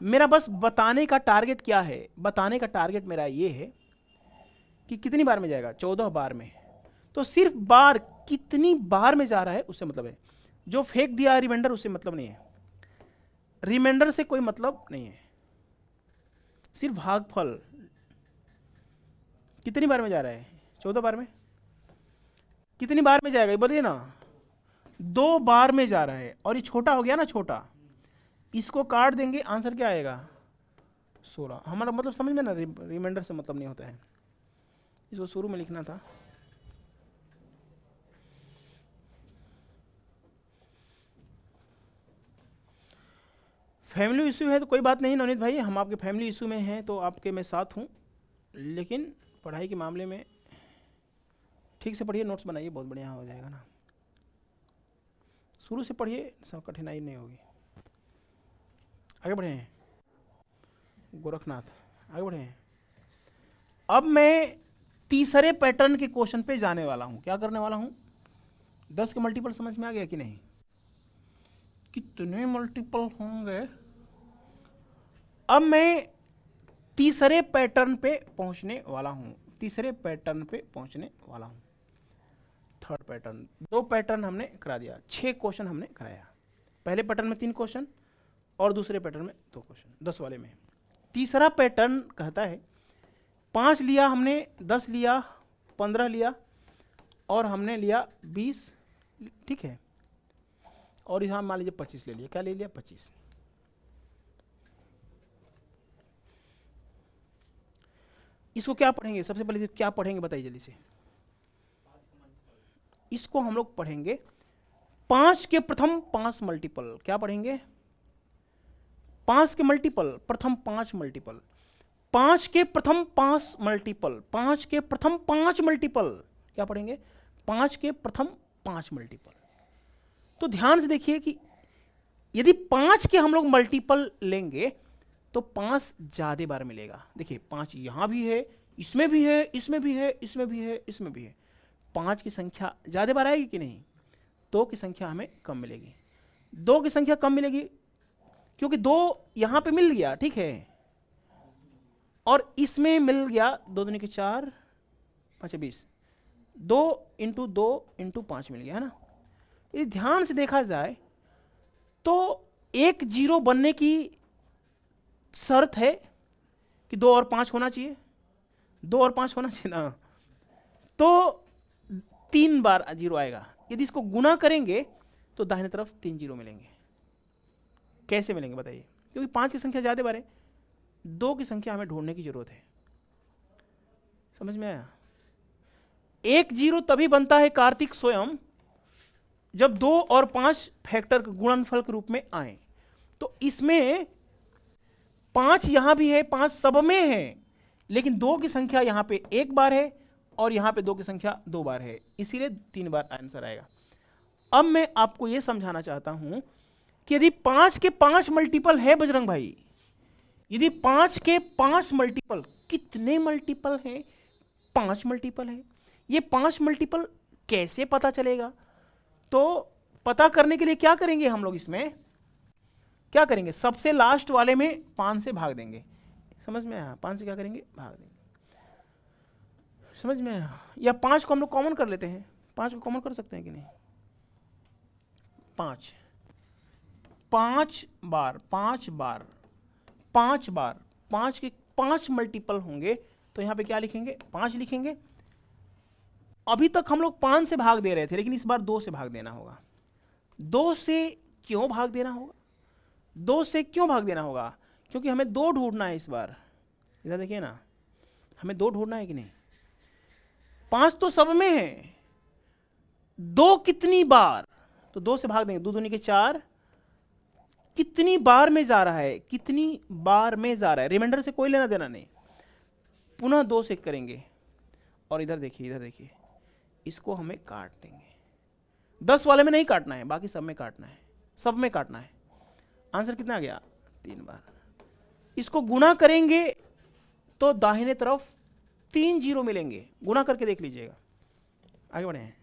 मेरा बस बताने का टारगेट क्या है, बताने का टारगेट मेरा ये है कि कितनी बार में जाएगा 14 बार में। तो सिर्फ बार कितनी बार में जा रहा है उससे मतलब है, जो फेंक दिया रिमाइंडर उससे मतलब नहीं है, रिमाइंडर से कोई मतलब नहीं है, सिर्फ भागफल कितनी बार में जा रहा है 14 बार में। कितनी बार में जाएगा ये बताइए ना, 2 बार में जा रहा है और ये छोटा हो गया ना, छोटा, इसको काट देंगे आंसर क्या आएगा 16। हमारा मतलब समझ में ना, रिमाइंडर से मतलब नहीं होता है, इसको शुरू में लिखना था। फैमिली इशू है तो कोई बात नहीं नवनीत भाई, हम आपके फैमिली इशू में हैं तो आपके मैं साथ हूँ, लेकिन पढ़ाई के मामले में ठीक से पढ़िए, नोट्स बनाइए, बहुत बढ़िया हो जाएगा ना। शुरू से पढ़िए, सब कठिनाई नहीं होगी। आगे बढ़े हैं गोरखनाथ, आगे बढ़े हैं। अब मैं तीसरे पैटर्न के क्वेश्चन पे जाने वाला हूं। क्या करने वाला हूं? 10 के मल्टीपल समझ में आ गया कि नहीं? कितने मल्टीपल होंगे? अब मैं तीसरे पैटर्न पे पहुंचने वाला हूं, तीसरे पैटर्न पे पहुंचने वाला हूं। थर्ड पैटर्न, 2 पैटर्न हमने करा दिया, 6 क्वेश्चन हमने कराया। पहले पैटर्न में 3 क्वेश्चन और दूसरे पैटर्न में 2 क्वेश्चन, 10 वाले में। तीसरा पैटर्न कहता है 5 लिया हमने, 10 लिया, 15 लिया और हमने लिया 20, ठीक है, और यहाँ मान लीजिए 25 ले लिया। क्या ले लिया? 25। इसको क्या पढ़ेंगे? सबसे पहले क्या पढ़ेंगे बताइए जल्दी से। इसको हम लोग पढ़ेंगे 5 के प्रथम 5 मल्टीपल। क्या पढ़ेंगे? 5 के मल्टीपल, प्रथम 5 मल्टीपल, 5 के प्रथम 5 मल्टीपल, 5 के प्रथम 5 मल्टीपल। क्या पढ़ेंगे? 5 के प्रथम 5 मल्टीपल। तो ध्यान से देखिए कि यदि 5 के हम लोग मल्टीपल लेंगे तो 5 ज्यादा बार मिलेगा। देखिए 5 यहां भी है, इसमें भी है, इसमें भी है, इसमें भी है, इसमें भी है। 5 की संख्या ज्यादा बार आएगी कि नहीं? 2 की संख्या हमें कम मिलेगी। 2 की संख्या कम मिलेगी क्योंकि 2 यहां पे मिल गया, ठीक है, और इसमें मिल गया 2 दूनी के 4, 5 20, 2 इंटू 2 इंटू 5 मिल गया, है ना। यदि ध्यान से देखा जाए तो एक जीरो बनने की शर्त है कि 2 और 5 होना चाहिए, 2 और 5 होना चाहिए ना, तो 3 बार जीरो आएगा। यदि इसको गुना करेंगे तो दाहिने तरफ 3 जीरो मिलेंगे। कैसे मिलेंगे बताइए? क्योंकि 5 की संख्या ज्यादा बार है, 2 की संख्या हमें ढूंढने की जरूरत है। समझ में आया? 1 जीरो तभी बनता है कार्तिक स्वयं जब 2 और 5 फैक्टर गुणनफल के रूप में आए। तो इसमें 5 यहां भी है, 5 सब में है, लेकिन 2 की संख्या यहां पे 1 बार है और यहां पे 2 की संख्या 2 बार है, इसीलिए 3 बार आंसर आएगा। अब मैं आपको यह समझाना चाहता हूं कि यदि 5 के 5 मल्टीपल है बजरंग भाई, यदि 5 के 5 मल्टीपल, कितने मल्टीपल हैं? 5 मल्टीपल है। ये 5 मल्टीपल कैसे पता चलेगा? तो पता करने के लिए क्या करेंगे हम लोग? इसमें क्या करेंगे? सबसे लास्ट वाले में 5 से भाग देंगे। समझ में आया? 5 से क्या करेंगे? भाग देंगे। समझ में आया? या 5 को हम लोग कॉमन कर लेते हैं। 5 को कॉमन कर सकते हैं कि नहीं? 5 बार 5 बार 5 बार 5 के 5 मल्टीपल होंगे तो यहां पे क्या लिखेंगे? 5 लिखेंगे। अभी तक हम लोग 5 से भाग दे रहे थे, लेकिन इस बार 2 से भाग देना होगा। 2 से क्यों भाग देना होगा? 2 से क्यों भाग देना होगा? क्योंकि हमें 2 ढूंढना है इस बार। इधर देखिए ना, हमें 2 ढूंढना है कि नहीं? 5 तो सब में है, 2 कितनी बार? तो 2 से भाग देंगे, 2 दूनी के 4, कितनी बार में जा रहा है? कितनी बार में जा रहा है? रिमाइंडर से कोई लेना देना नहीं। पुनः 2 से करेंगे और इधर देखिए, इधर देखिए, इसको हमें काट देंगे। 10 वाले में नहीं काटना है, बाकी सब में काटना है, सब में काटना है। आंसर कितना आ गया? 3 बार। इसको गुना करेंगे तो दाहिने तरफ 3 जीरो मिलेंगे। गुना करके देख लीजिएगा। आगे बढ़े हैं।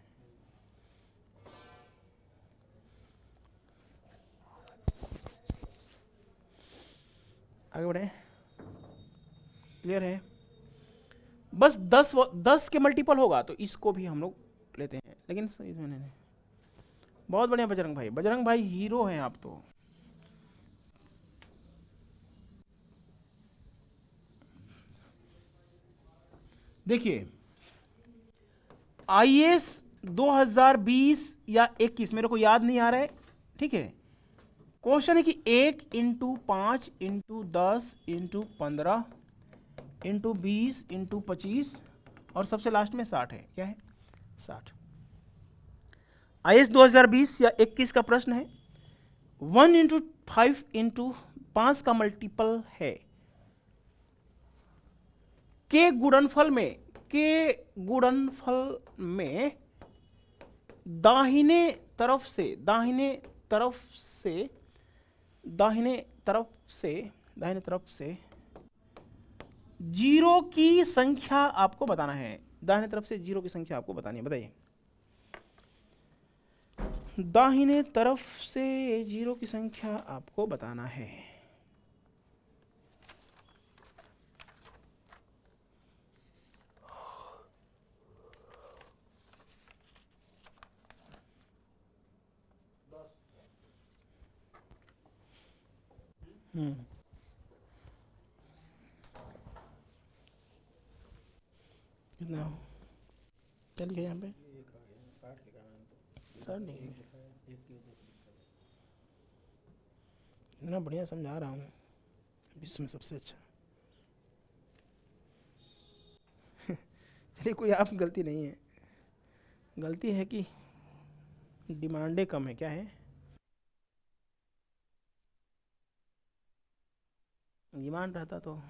आगे बढ़े, क्लियर है? बस 10 के मल्टीपल होगा तो इसको भी हम लोग लेते हैं, लेकिन इसमें नहीं। बहुत बढ़िया बजरंग भाई, बजरंग भाई हीरो हैं आप तो। देखिए आईएएस 2020 या 21, मेरे को याद नहीं आ रहा है, ठीक है। क्वेश्चन है कि 1 into 5 into 10 into 15 into 20 into 25 और सबसे लास्ट में 60 है। क्या है? 60। आईएएस 2020 या 21 का प्रश्न है 1 इंटू 5 इंटू 5 का मल्टीपल है। के गुणनफल में दाहिने तरफ से जीरो की संख्या आपको बताना है। दाहिने तरफ से जीरो की संख्या आपको बतानी है। बताइए, दाहिने तरफ से जीरो की संख्या आपको बताना है। कितना क्या लिखा है यहाँ पे? 60 नहीं है। इतना बढ़िया समझा रहा हूँ, विश्व में सबसे अच्छा। चलिए, कोई आप गलती नहीं है, गलती है कि डिमांडे कम है। क्या है? डिमांड रहता तो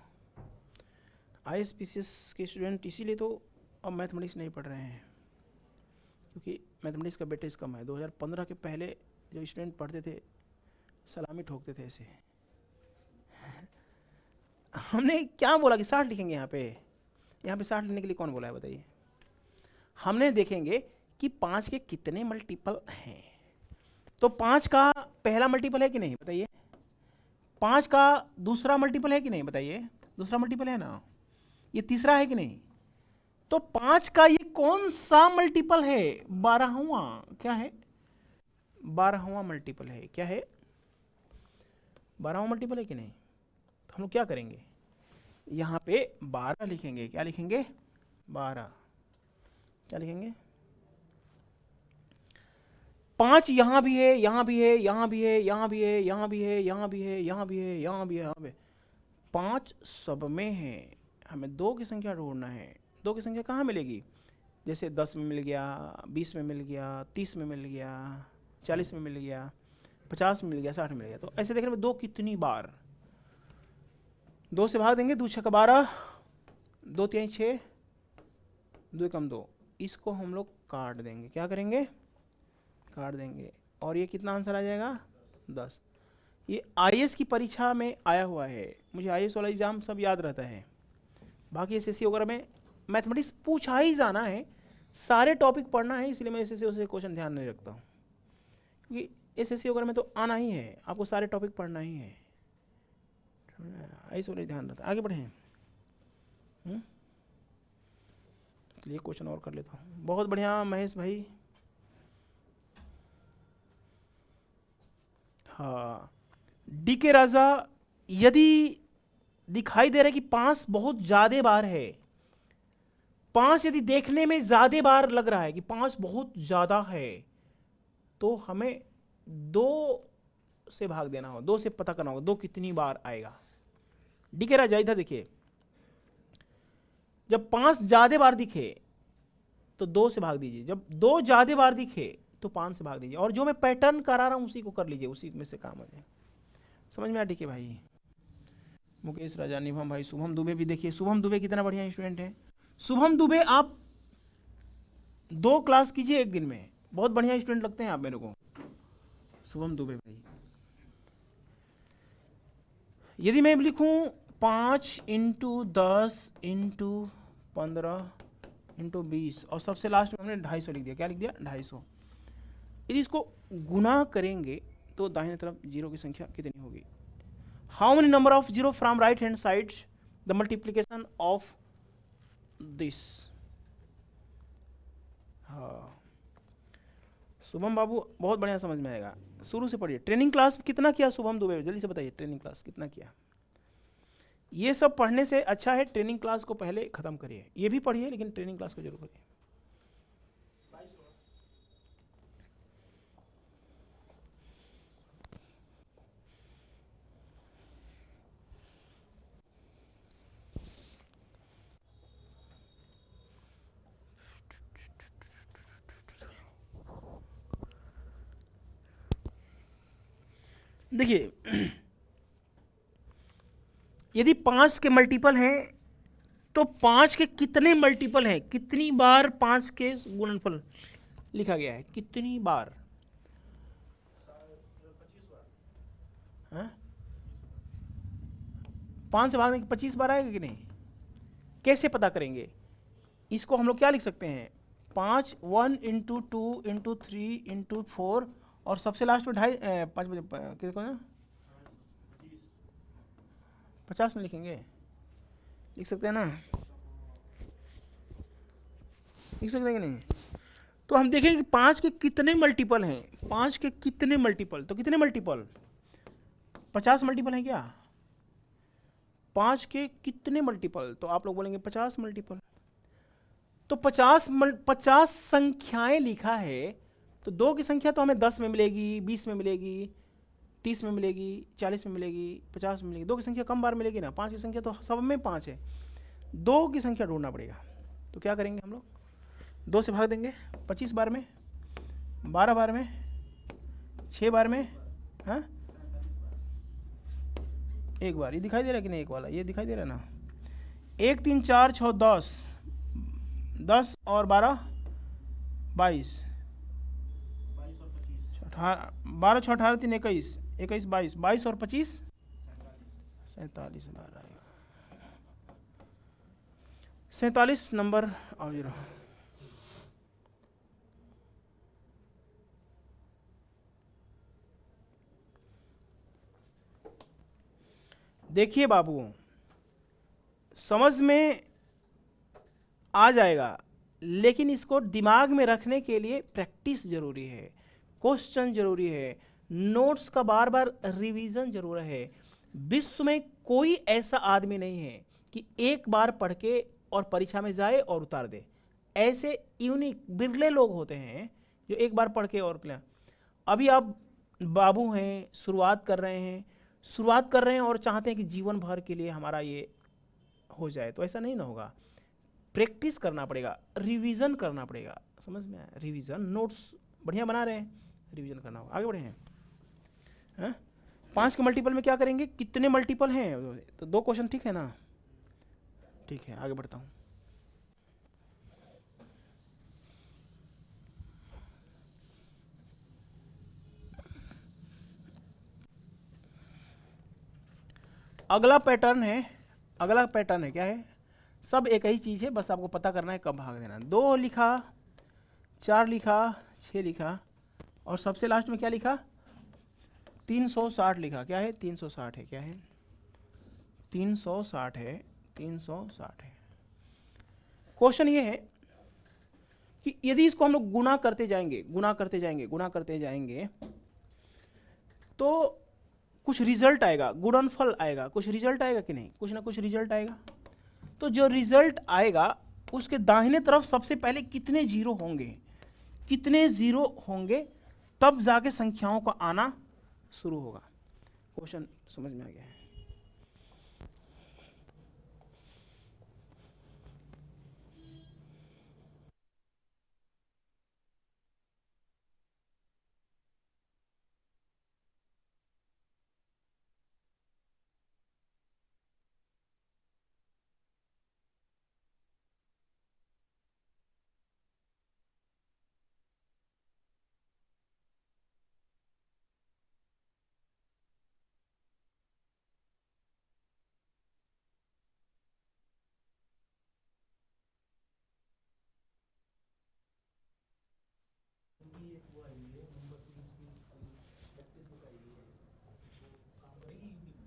ISPCS के स्टूडेंट इसीलिए तो अब मैथमेटिक्स नहीं पढ़ रहे हैं, क्योंकि मैथमेटिक्स का वेटेज कम है। 2015 के पहले जो स्टूडेंट पढ़ते थे सलामी ठोकते थे ऐसे। हमने क्या बोला कि 60 लिखेंगे यहाँ पे 60 लिखने के लिए कौन बोला है बताइए? हमने देखेंगे कि 5 के कितने मल्टीपल हैं। तो 5 का पहला मल्टीपल है कि नहीं बताइए? 5 का दूसरा मल्टीपल है कि नहीं बताइए? दूसरा मल्टीपल है ना। ये तीसरा है कि नहीं? तो 5 का ये कौन सा मल्टीपल है? 12वां। क्या है? 12वां मल्टीपल है। क्या है? 12वां मल्टीपल है कि नहीं? तो हम लोग क्या करेंगे, यहाँ पे 12 लिखेंगे। क्या लिखेंगे? 12। क्या लिखेंगे? 5 यहाँ भी है, यहाँ भी है, यहाँ भी है, यहाँ भी है, यहाँ भी है, यहाँ भी है, यहाँ भी है, यहाँ भी है, यहाँ पे 5 सब में है। हमें 2 की संख्या ढूंढना है। 2 की संख्या कहाँ मिलेगी? जैसे 10 में मिल गया, 20 में मिल गया, 30 में मिल गया, 40 में मिल गया, 50 में मिल गया, 60 में मिल गया। तो ऐसे देखने में 2 कितनी बार 2 से भाग देंगे। 2 6 12, 2 3 6, 2 कम 2। इसको हम लोग काट देंगे। क्या करेंगे? काट देंगे। और ये कितना आंसर आ जाएगा? 10। ये IAS की परीक्षा में आया हुआ है। मुझे IAS वाला एग्जाम सब याद रहता है, बाकी SSC वगैरह में मैथमेटिक्स पूछा ही जाना है, सारे टॉपिक पढ़ना है, इसलिए मैं SSC से क्वेश्चन ध्यान नहीं रखता हूँ, क्योंकि SSC वगैरह में तो आना ही है, आपको सारे टॉपिक पढ़ना ही है। IAS वाला ध्यान रहता है। आगे बढ़ें। चलिए क्वेश्चन और कर लेता हूँ। बहुत बढ़िया महेश भाई। हाँ, DK राजा, यदि दिखाई दे रहा है कि 5 बहुत ज्यादा बार है, 5 यदि देखने में ज्यादा बार लग रहा है कि 5 बहुत ज्यादा है, तो हमें 2 से भाग देना होगा, 2 से पता करना होगा 2 कितनी बार आएगा। DK राजा इधर देखिए, जब 5 ज्यादा बार दिखे तो 2 से भाग दीजिए, जब 2 ज्यादा बार दिखे तो 5 से भाग दीजिए, और जो मैं पैटर्न करा रहा हूं उसी को कर लीजिए, उसी में से काम हो जाए। समझ में आया DK भाई? मुकेश राजा, निभम भाई, शुभम दुबे भी देखिए। शुभम दुबे कितना बढ़िया स्टूडेंट है। शुभम दुबे आप 2 क्लास कीजिए एक दिन में, बहुत बढ़िया स्टूडेंट लगते हैं आप मेरे को, शुभम दुबे भाई। यदि मैं लिखूं 5 × 10 × 15 × 20 और सबसे लास्ट में हमने 250 लिख दिया। क्या लिख दिया? 250। यदि इसको गुना करेंगे तो दाहिने तरफ जीरो की संख्या कितनी होगी? How many number of zero from right hand side the multiplication of this. हाँ, शुभम बाबू बहुत बढ़िया समझ में आएगा, शुरू से पढ़िए। ट्रेनिंग क्लास कितना किया शुभम दुबे? जल्दी से बताइए, ट्रेनिंग क्लास कितना किया? ये सब पढ़ने से अच्छा है ट्रेनिंग क्लास को पहले खत्म करिए। ये भी पढ़िए लेकिन ट्रेनिंग क्लास को जरूर करिए। देखिए यदि 5 के मल्टीपल हैं तो 5 के कितने मल्टीपल हैं, कितनी बार 5 के गुणनफल लिखा गया है, कितनी बार? 5 से भागने के 25 बार आएगा कि नहीं? कैसे पता करेंगे इसको? हम लोग क्या लिख सकते हैं, 5 1 इंटू 2 इंटू 3 इंटू 4 और सबसे लास्ट में 2.5 5 बजे कितना 50 में लिखेंगे, लिख सकते हैं ना, लिख सकते हैं कि नहीं? तो हम देखेंगे कि 5 के कितने मल्टीपल हैं, 5 के कितने मल्टीपल, तो कितने मल्टीपल, 50 मल्टीपल हैं क्या? 5 के कितने मल्टीपल, तो आप लोग बोलेंगे 50 मल्टीपल। तो 50 संख्याएं लिखा है, तो 2 की संख्या तो हमें 10 में मिलेगी, 20 में मिलेगी, 30 में मिलेगी, 40 में मिलेगी, 50 में मिलेगी। 2 की संख्या कम बार मिलेगी ना, 5 की संख्या तो सब में 5 है, 2 की संख्या ढूंढना पड़ेगा। तो क्या करेंगे हम लोग, 2 से भाग देंगे 25 बार में, 12 बार में, 6 बार में, हाँ 1 बार। ये दिखाई दे रहा है कि नहीं, एक वाला ये दिखाई दे रहा है ना, 1 3 4 6 10, 10 और 12 22, 12 6 18 3 21, 21 22, 22 और 25 47 बार आएगा, 47 नंबर और 0। देखिए बाबू, समझ में आ जाएगा, लेकिन इसको दिमाग में रखने के लिए प्रैक्टिस जरूरी है, क्वेश्चन जरूरी है, नोट्स का बार बार रिवीजन जरूर है। विश्व में कोई ऐसा आदमी नहीं है कि एक बार पढ़ के और परीक्षा में जाए और उतार दे। ऐसे यूनिक बिरले लोग होते हैं जो एक बार पढ़ के और अभी आप बाबू हैं, शुरुआत कर रहे हैं और चाहते हैं कि जीवन भर के लिए हमारा ये हो जाए, तो ऐसा नहीं ना होगा। प्रैक्टिस करना पड़ेगा, रिवीजन करना पड़ेगा, समझ में आया? रिवीजन, नोट्स बढ़िया बना रहे हैं, रिवीजन करना होगा। आगे बढ़े हैं, 5 के मल्टीपल में क्या करेंगे, कितने मल्टीपल हैं, तो 2 क्वेश्चन, ठीक है ना? ठीक है, आगे बढ़ता हूँ। अगला पैटर्न है क्या है, सब एक ही चीज़ है, बस आपको पता करना है कब भाग देना। 2 लिखा, 4 लिखा, 6 लिखा और सबसे लास्ट में क्या लिखा, 360 लिखा। क्या है, 360 है, क्या है, 360 है, 360 है। क्वेश्चन ये है कि यदि इसको हम लोग गुणा करते जाएंगे तो कुछ रिजल्ट आएगा, गुणनफल आएगा, कुछ रिजल्ट आएगा कि नहीं, कुछ ना कुछ रिजल्ट आएगा। तो जो रिजल्ट आएगा उसके दाहिने तरफ सबसे पहले कितने जीरो होंगे, तब जाके संख्याओं का आना शुरू होगा। क्वेश्चन समझ में आ गया है? क्योंकि एक वो आई है नंबर सीरीज की प्रैक्टिस बुक आई है, वो काम करेगी यूपी में।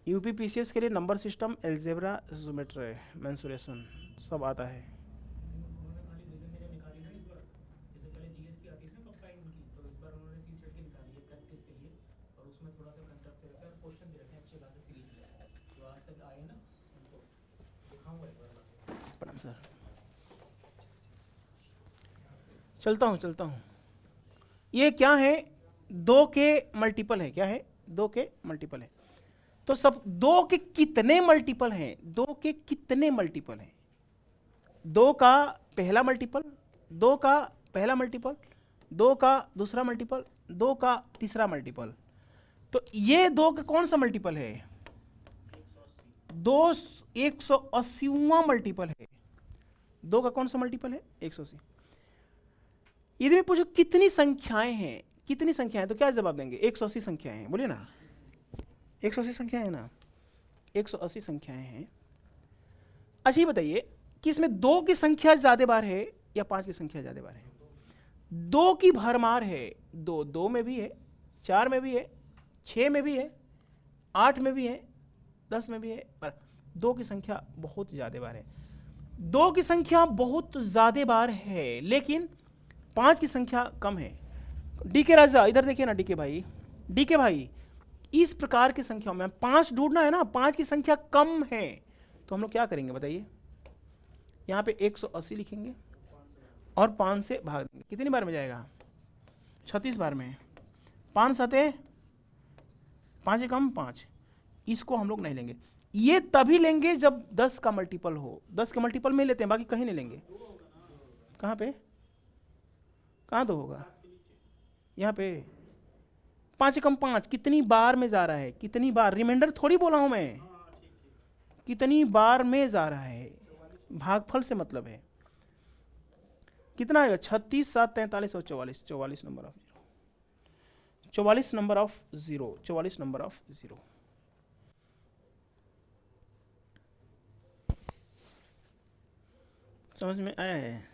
यूपी पीसीएस के लिए number system, algebra, geometry, mensuration सब आता है। उन्होंने खाली रीजन निकाली ना इस बार, जैसे पहले जीएस की आती थी ना कब टाइम की, तो इस बार उन्होंने सी सेट की निकाली है प्रैक्टिस के लिए, और उसमें थोड़ा सा कंसेप्ट दे रखा है, क्वेश्चन दे रखे हैं अच्छे खासे सीरीज में जो आज तक आए ना, उनको दिखाऊंगा एक बार। प्रणाम सर, चलता हूँ। ये क्या है, 2 के मल्टीपल है, क्या है, 2 के मल्टीपल है। तो सब 2 के कितने मल्टीपल हैं, 2 के कितने मल्टीपल हैं, 2 का पहला मल्टीपल, 2 का पहला मल्टीपल, 2 का दूसरा मल्टीपल, 2 का तीसरा मल्टीपल, तो ये 2 का कौन सा मल्टीपल है? 2 180वां मल्टीपल है। 2 का कौन सा मल्टीपल है? 180। यदि मैं पूछूं कितनी संख्याएं हैं, कितनी संख्याएं, तो क्या जवाब देंगे? 180 संख्याएं हैं, बोलिए ना। 180 संख्याएं हैं ना, 180 संख्याएं हैं। अच्छा ये बताइए कि इसमें 2 की संख्या ज्यादा बार है या 5 की संख्या ज्यादा बार है? 2 की भरमार है। 2 में भी है, 4 में भी है, 6 में भी है, 8 में भी है, 10 में भी है, पर 2 की संख्या बहुत ज्यादा बार है। 2 की संख्या बहुत ज्यादा बार है, लेकिन 5 की संख्या कम है। डीके राजा इधर देखिए ना, डीके भाई, डीके भाई, इस प्रकार की संख्याओं में 5 ढूंढना है ना, 5 की संख्या कम है, तो हम लोग क्या करेंगे बताइए? यहाँ पे 180 लिखेंगे और 5 से भाग देंगे। कितनी बार में जाएगा? 36 बार में। 5 सते 5 कम 5, इसको हम लोग नहीं लेंगे। ये तभी लेंगे जब 10 का मल्टीपल हो। 10 का मल्टीपल में लेते हैं, बाकी कहीं नहीं लेंगे। कहाँ पे? कहाँ तो होगा? यहाँ पे 5 कम 5 कितनी बार में जा रहा है? कितनी बार, रिमाइंडर थोड़ी बोला हूं मैं, कितनी बार में जा रहा है, भागफल से मतलब है। कितना आएगा? 36 7 43 और 44, 44 number of 0, 44 number of 0, 44 number of 0। समझ में आया है?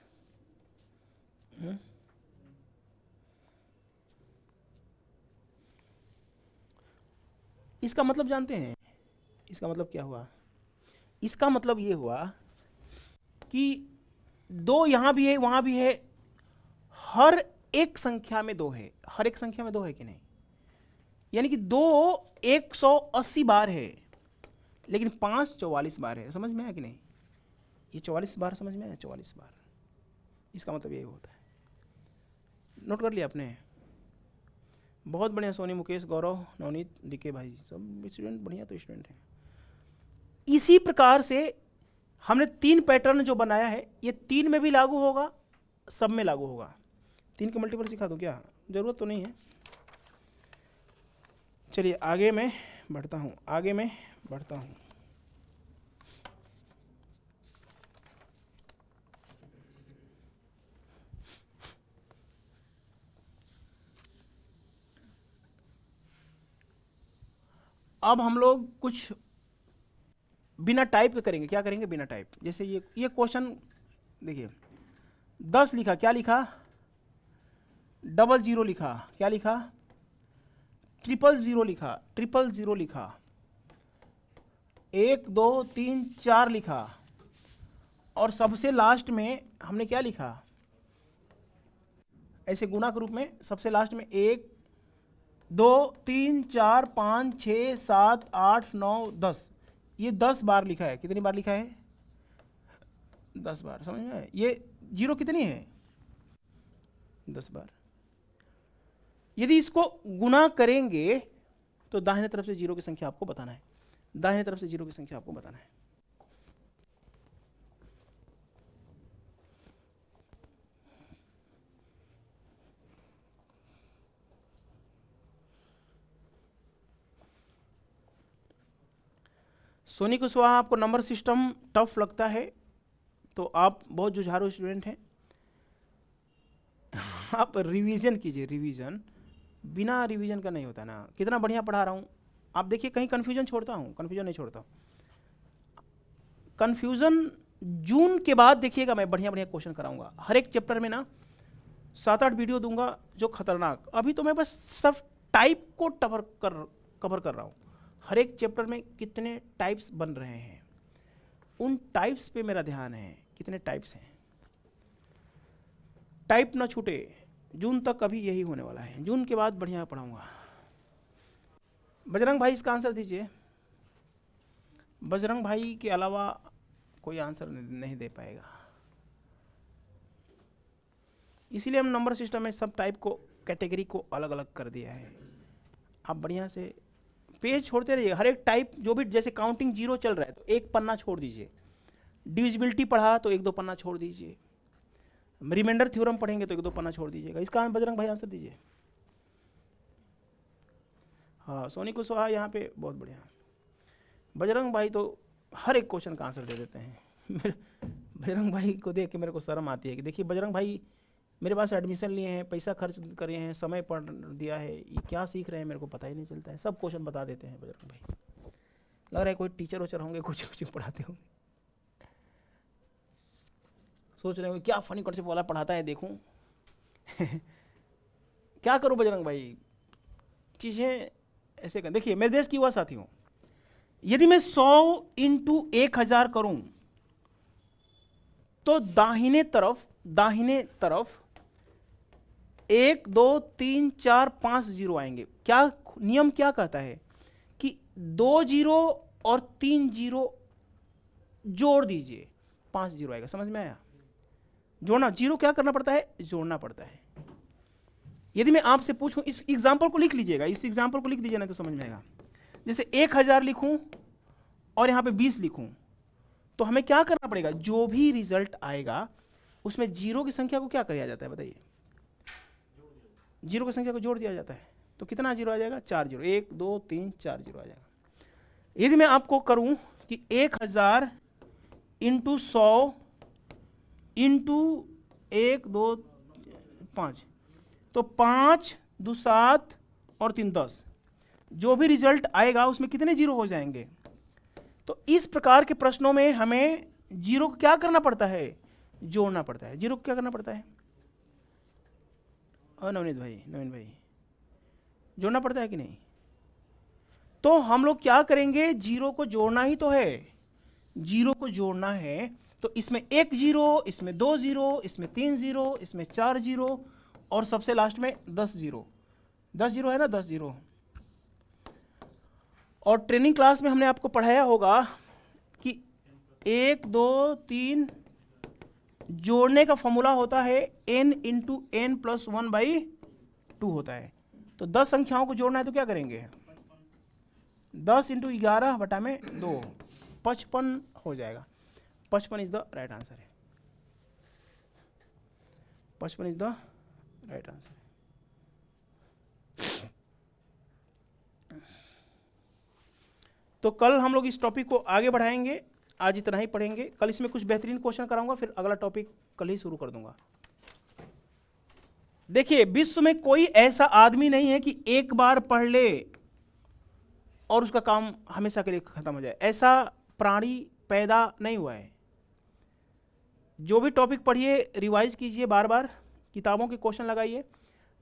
इसका मतलब जानते हैं? इसका मतलब क्या हुआ? इसका मतलब ये हुआ कि 2 यहां भी है, वहां भी है, हर एक संख्या में 2 है। हर एक संख्या में 2 है कि नहीं? यानी कि 2 180 बार है, लेकिन 5 44 बार है। समझ में आया कि नहीं? ये 44 बार समझ में आया? 44 बार, इसका मतलब यही होता है। नोट कर लिया आपने? बहुत बढ़िया। सोनी, मुकेश, गौरव, नवनीत, डीके भाई, सब स्टूडेंट बढ़िया तो स्टूडेंट हैं। इसी प्रकार से हमने 3 पैटर्न जो बनाया है, ये 3 में भी लागू होगा, सब में लागू होगा। 3 के मल्टीपल सिखा दूं क्या? जरूरत तो नहीं है। चलिए आगे मैं बढ़ता हूँ, आगे मैं बढ़ता हूँ। अब हम लोग कुछ बिना टाइप के करेंगे। क्या करेंगे? बिना टाइप। जैसे ये क्वेश्चन देखिए, 10 लिखा, क्या लिखा? 00 लिखा, क्या लिखा? 000 लिखा, 000 लिखा, 1 2 3 4 लिखा, और सबसे लास्ट में हमने क्या लिखा? ऐसे गुणा के रूप में सबसे लास्ट में 1 2 3 4 5 6 7 8 9 10, ये 10 बार लिखा है। कितनी बार लिखा है? 10 बार। समझ में? ये 0 कितनी है? 10 बार। यदि इसको गुना करेंगे तो दाहिने तरफ से 0 की संख्या आपको बताना है। दाहिने तरफ से 0 की संख्या आपको बताना है। सोनी कुशवाहा, आपको नंबर सिस्टम टफ लगता है तो आप बहुत जुझारू स्टूडेंट हैं। आप रिवीजन कीजिए। रिवीजन बिना रिवीजन का नहीं होता ना। कितना बढ़िया पढ़ा रहा हूँ। आप देखिए कहीं कन्फ्यूजन छोड़ता हूँ? कन्फ्यूजन नहीं छोड़ता। कन्फ्यूजन जून के बाद देखिएगा, मैं बढ़िया बढ़िया क्वेश्चन कराऊंगा। हर एक चैप्टर में ना 7-8 वीडियो दूंगा जो खतरनाक। अभी तो मैं बस सब टाइप को कवर कर रहा हूँ। हर एक चैप्टर में कितने टाइप्स बन रहे हैं, उन टाइप्स पे मेरा ध्यान है। कितने टाइप्स हैं, टाइप ना छूटे। जून तक अभी यही होने वाला है। जून के बाद बढ़िया पढ़ाऊंगा। बजरंग भाई इसका आंसर दीजिए। बजरंग भाई के अलावा कोई आंसर नहीं दे पाएगा। इसीलिए हम नंबर सिस्टम में सब टाइप को, कैटेगरी को अलग अलग कर दिया है। आप बढ़िया से पेज छोड़ते रहिए। हर एक टाइप जो भी, जैसे काउंटिंग 0 चल रहा है तो एक पन्ना छोड़ दीजिए। डिविजिबिलिटी पढ़ा तो 1-2 पन्ना छोड़ दीजिए। रिमाइंडर थ्योरम पढ़ेंगे तो 1-2 पन्ना छोड़ दीजिएगा। इसका बजरंग भाई आंसर दीजिए। हाँ सोनी कुशवाहा यहाँ पे बहुत बढ़िया। बजरंग भाई तो हर एक क्वेश्चन का आंसर दे देते हैं। बजरंग भाई को देख के मेरे को शर्म आती है कि देखिए बजरंग भाई मेरे पास एडमिशन लिए हैं, पैसा खर्च करे हैं, समय पढ़ दिया है, ये क्या सीख रहे हैं मेरे को पता ही नहीं चलता है। सब क्वेश्चन बता देते हैं बजरंग भाई। लग रहा है कोई टीचर वोचर होंगे, कुछ पढ़ाते होंगे। सोच रहे होंगे क्या फनी कॉन्सेप्ट वाला पढ़ाता है देखूं। क्या करूं बजरंग भाई, चीज़ें ऐसे कर। देखिए मेरे देश की युवा साथी हूँ, यदि मैं 100 × 1000 करूं तो दाहिने तरफ 1 2 3 4 5 जीरो आएंगे। क्या नियम क्या कहता है कि 2 जीरो और 3 जीरो जोड़ दीजिए, 5 जीरो आएगा। समझ में आया? जोड़ना, जीरो क्या करना पड़ता है, जोड़ना पड़ता है। यदि मैं आपसे पूछूं, इस एग्जाम्पल को लिख लीजिएगा, इस एग्जाम्पल को लिख दीजिए ना तो समझ में आएगा। जैसे 1000 लिखूं और यहां पे 20 लिखूं तो हमें क्या करना पड़ेगा, जो भी रिजल्ट आएगा उसमें जीरो की संख्या को क्या किया जाता है बताइए, जीरो की संख्या को जोड़ दिया जाता है। तो कितना जीरो आ जाएगा, 4 जीरो, 1 2 3 4 जीरो आ जाएगा। यदि मैं आपको करूं कि 1000 × 100 × 1 2 5 तो 5 2 7 और 3 10, जो भी रिजल्ट आएगा उसमें कितने जीरो हो जाएंगे। तो इस प्रकार के प्रश्नों में हमें जीरो को क्या करना पड़ता है, जोड़ना पड़ता है। जीरो को क्या करना पड़ता है, और नवनीत भाई जोड़ना पड़ता है कि नहीं। तो हम लोग क्या करेंगे, जीरो को जोड़ना ही तो है, जीरो को जोड़ना है। तो इसमें 1 जीरो, इसमें 2 जीरो, इसमें 3 जीरो, इसमें 4 जीरो और सबसे लास्ट में 10 जीरो। 10 जीरो है ना, 10 जीरो। और ट्रेनिंग क्लास में हमने आपको पढ़ाया होगा कि 1 2 3 जोड़ने का फॉर्मूला होता है n × n + 1/2 होता है। तो 10 संख्याओं को जोड़ना है तो क्या करेंगे, 10 × 11/2 55 हो जाएगा। 55 इज द राइट आंसर है, 55 इज द राइट आंसर। तो कल हम लोग इस टॉपिक को आगे बढ़ाएंगे, आज इतना ही पढ़ेंगे। कल इसमें कुछ बेहतरीन क्वेश्चन कराऊंगा, फिर अगला टॉपिक कल ही शुरू कर दूंगा। देखिए विश्व में कोई ऐसा आदमी नहीं है कि एक बार पढ़ ले और उसका काम हमेशा के लिए खत्म हो जाए। ऐसा प्राणी पैदा नहीं हुआ है। जो भी टॉपिक पढ़िए रिवाइज कीजिए, बार बार किताबों के क्वेश्चन लगाइए।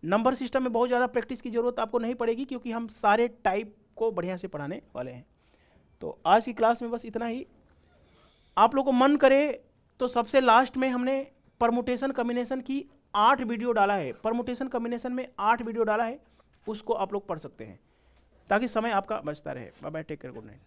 नंबर सिस्टम में बहुत ज़्यादा प्रैक्टिस की जरूरत आपको नहीं पड़ेगी, क्योंकि हम सारे टाइप को बढ़िया से पढ़ाने वाले हैं। तो आज की क्लास में बस इतना ही। आप लोग को मन करे तो सबसे लास्ट में हमने परमुटेशन कॉम्बिनेशन की 8 वीडियो डाला है, परमुटेशन कॉम्बिनेशन में 8 वीडियो डाला है, उसको आप लोग पढ़ सकते हैं ताकि समय आपका बचता रहे। Bye bye, take care, good night.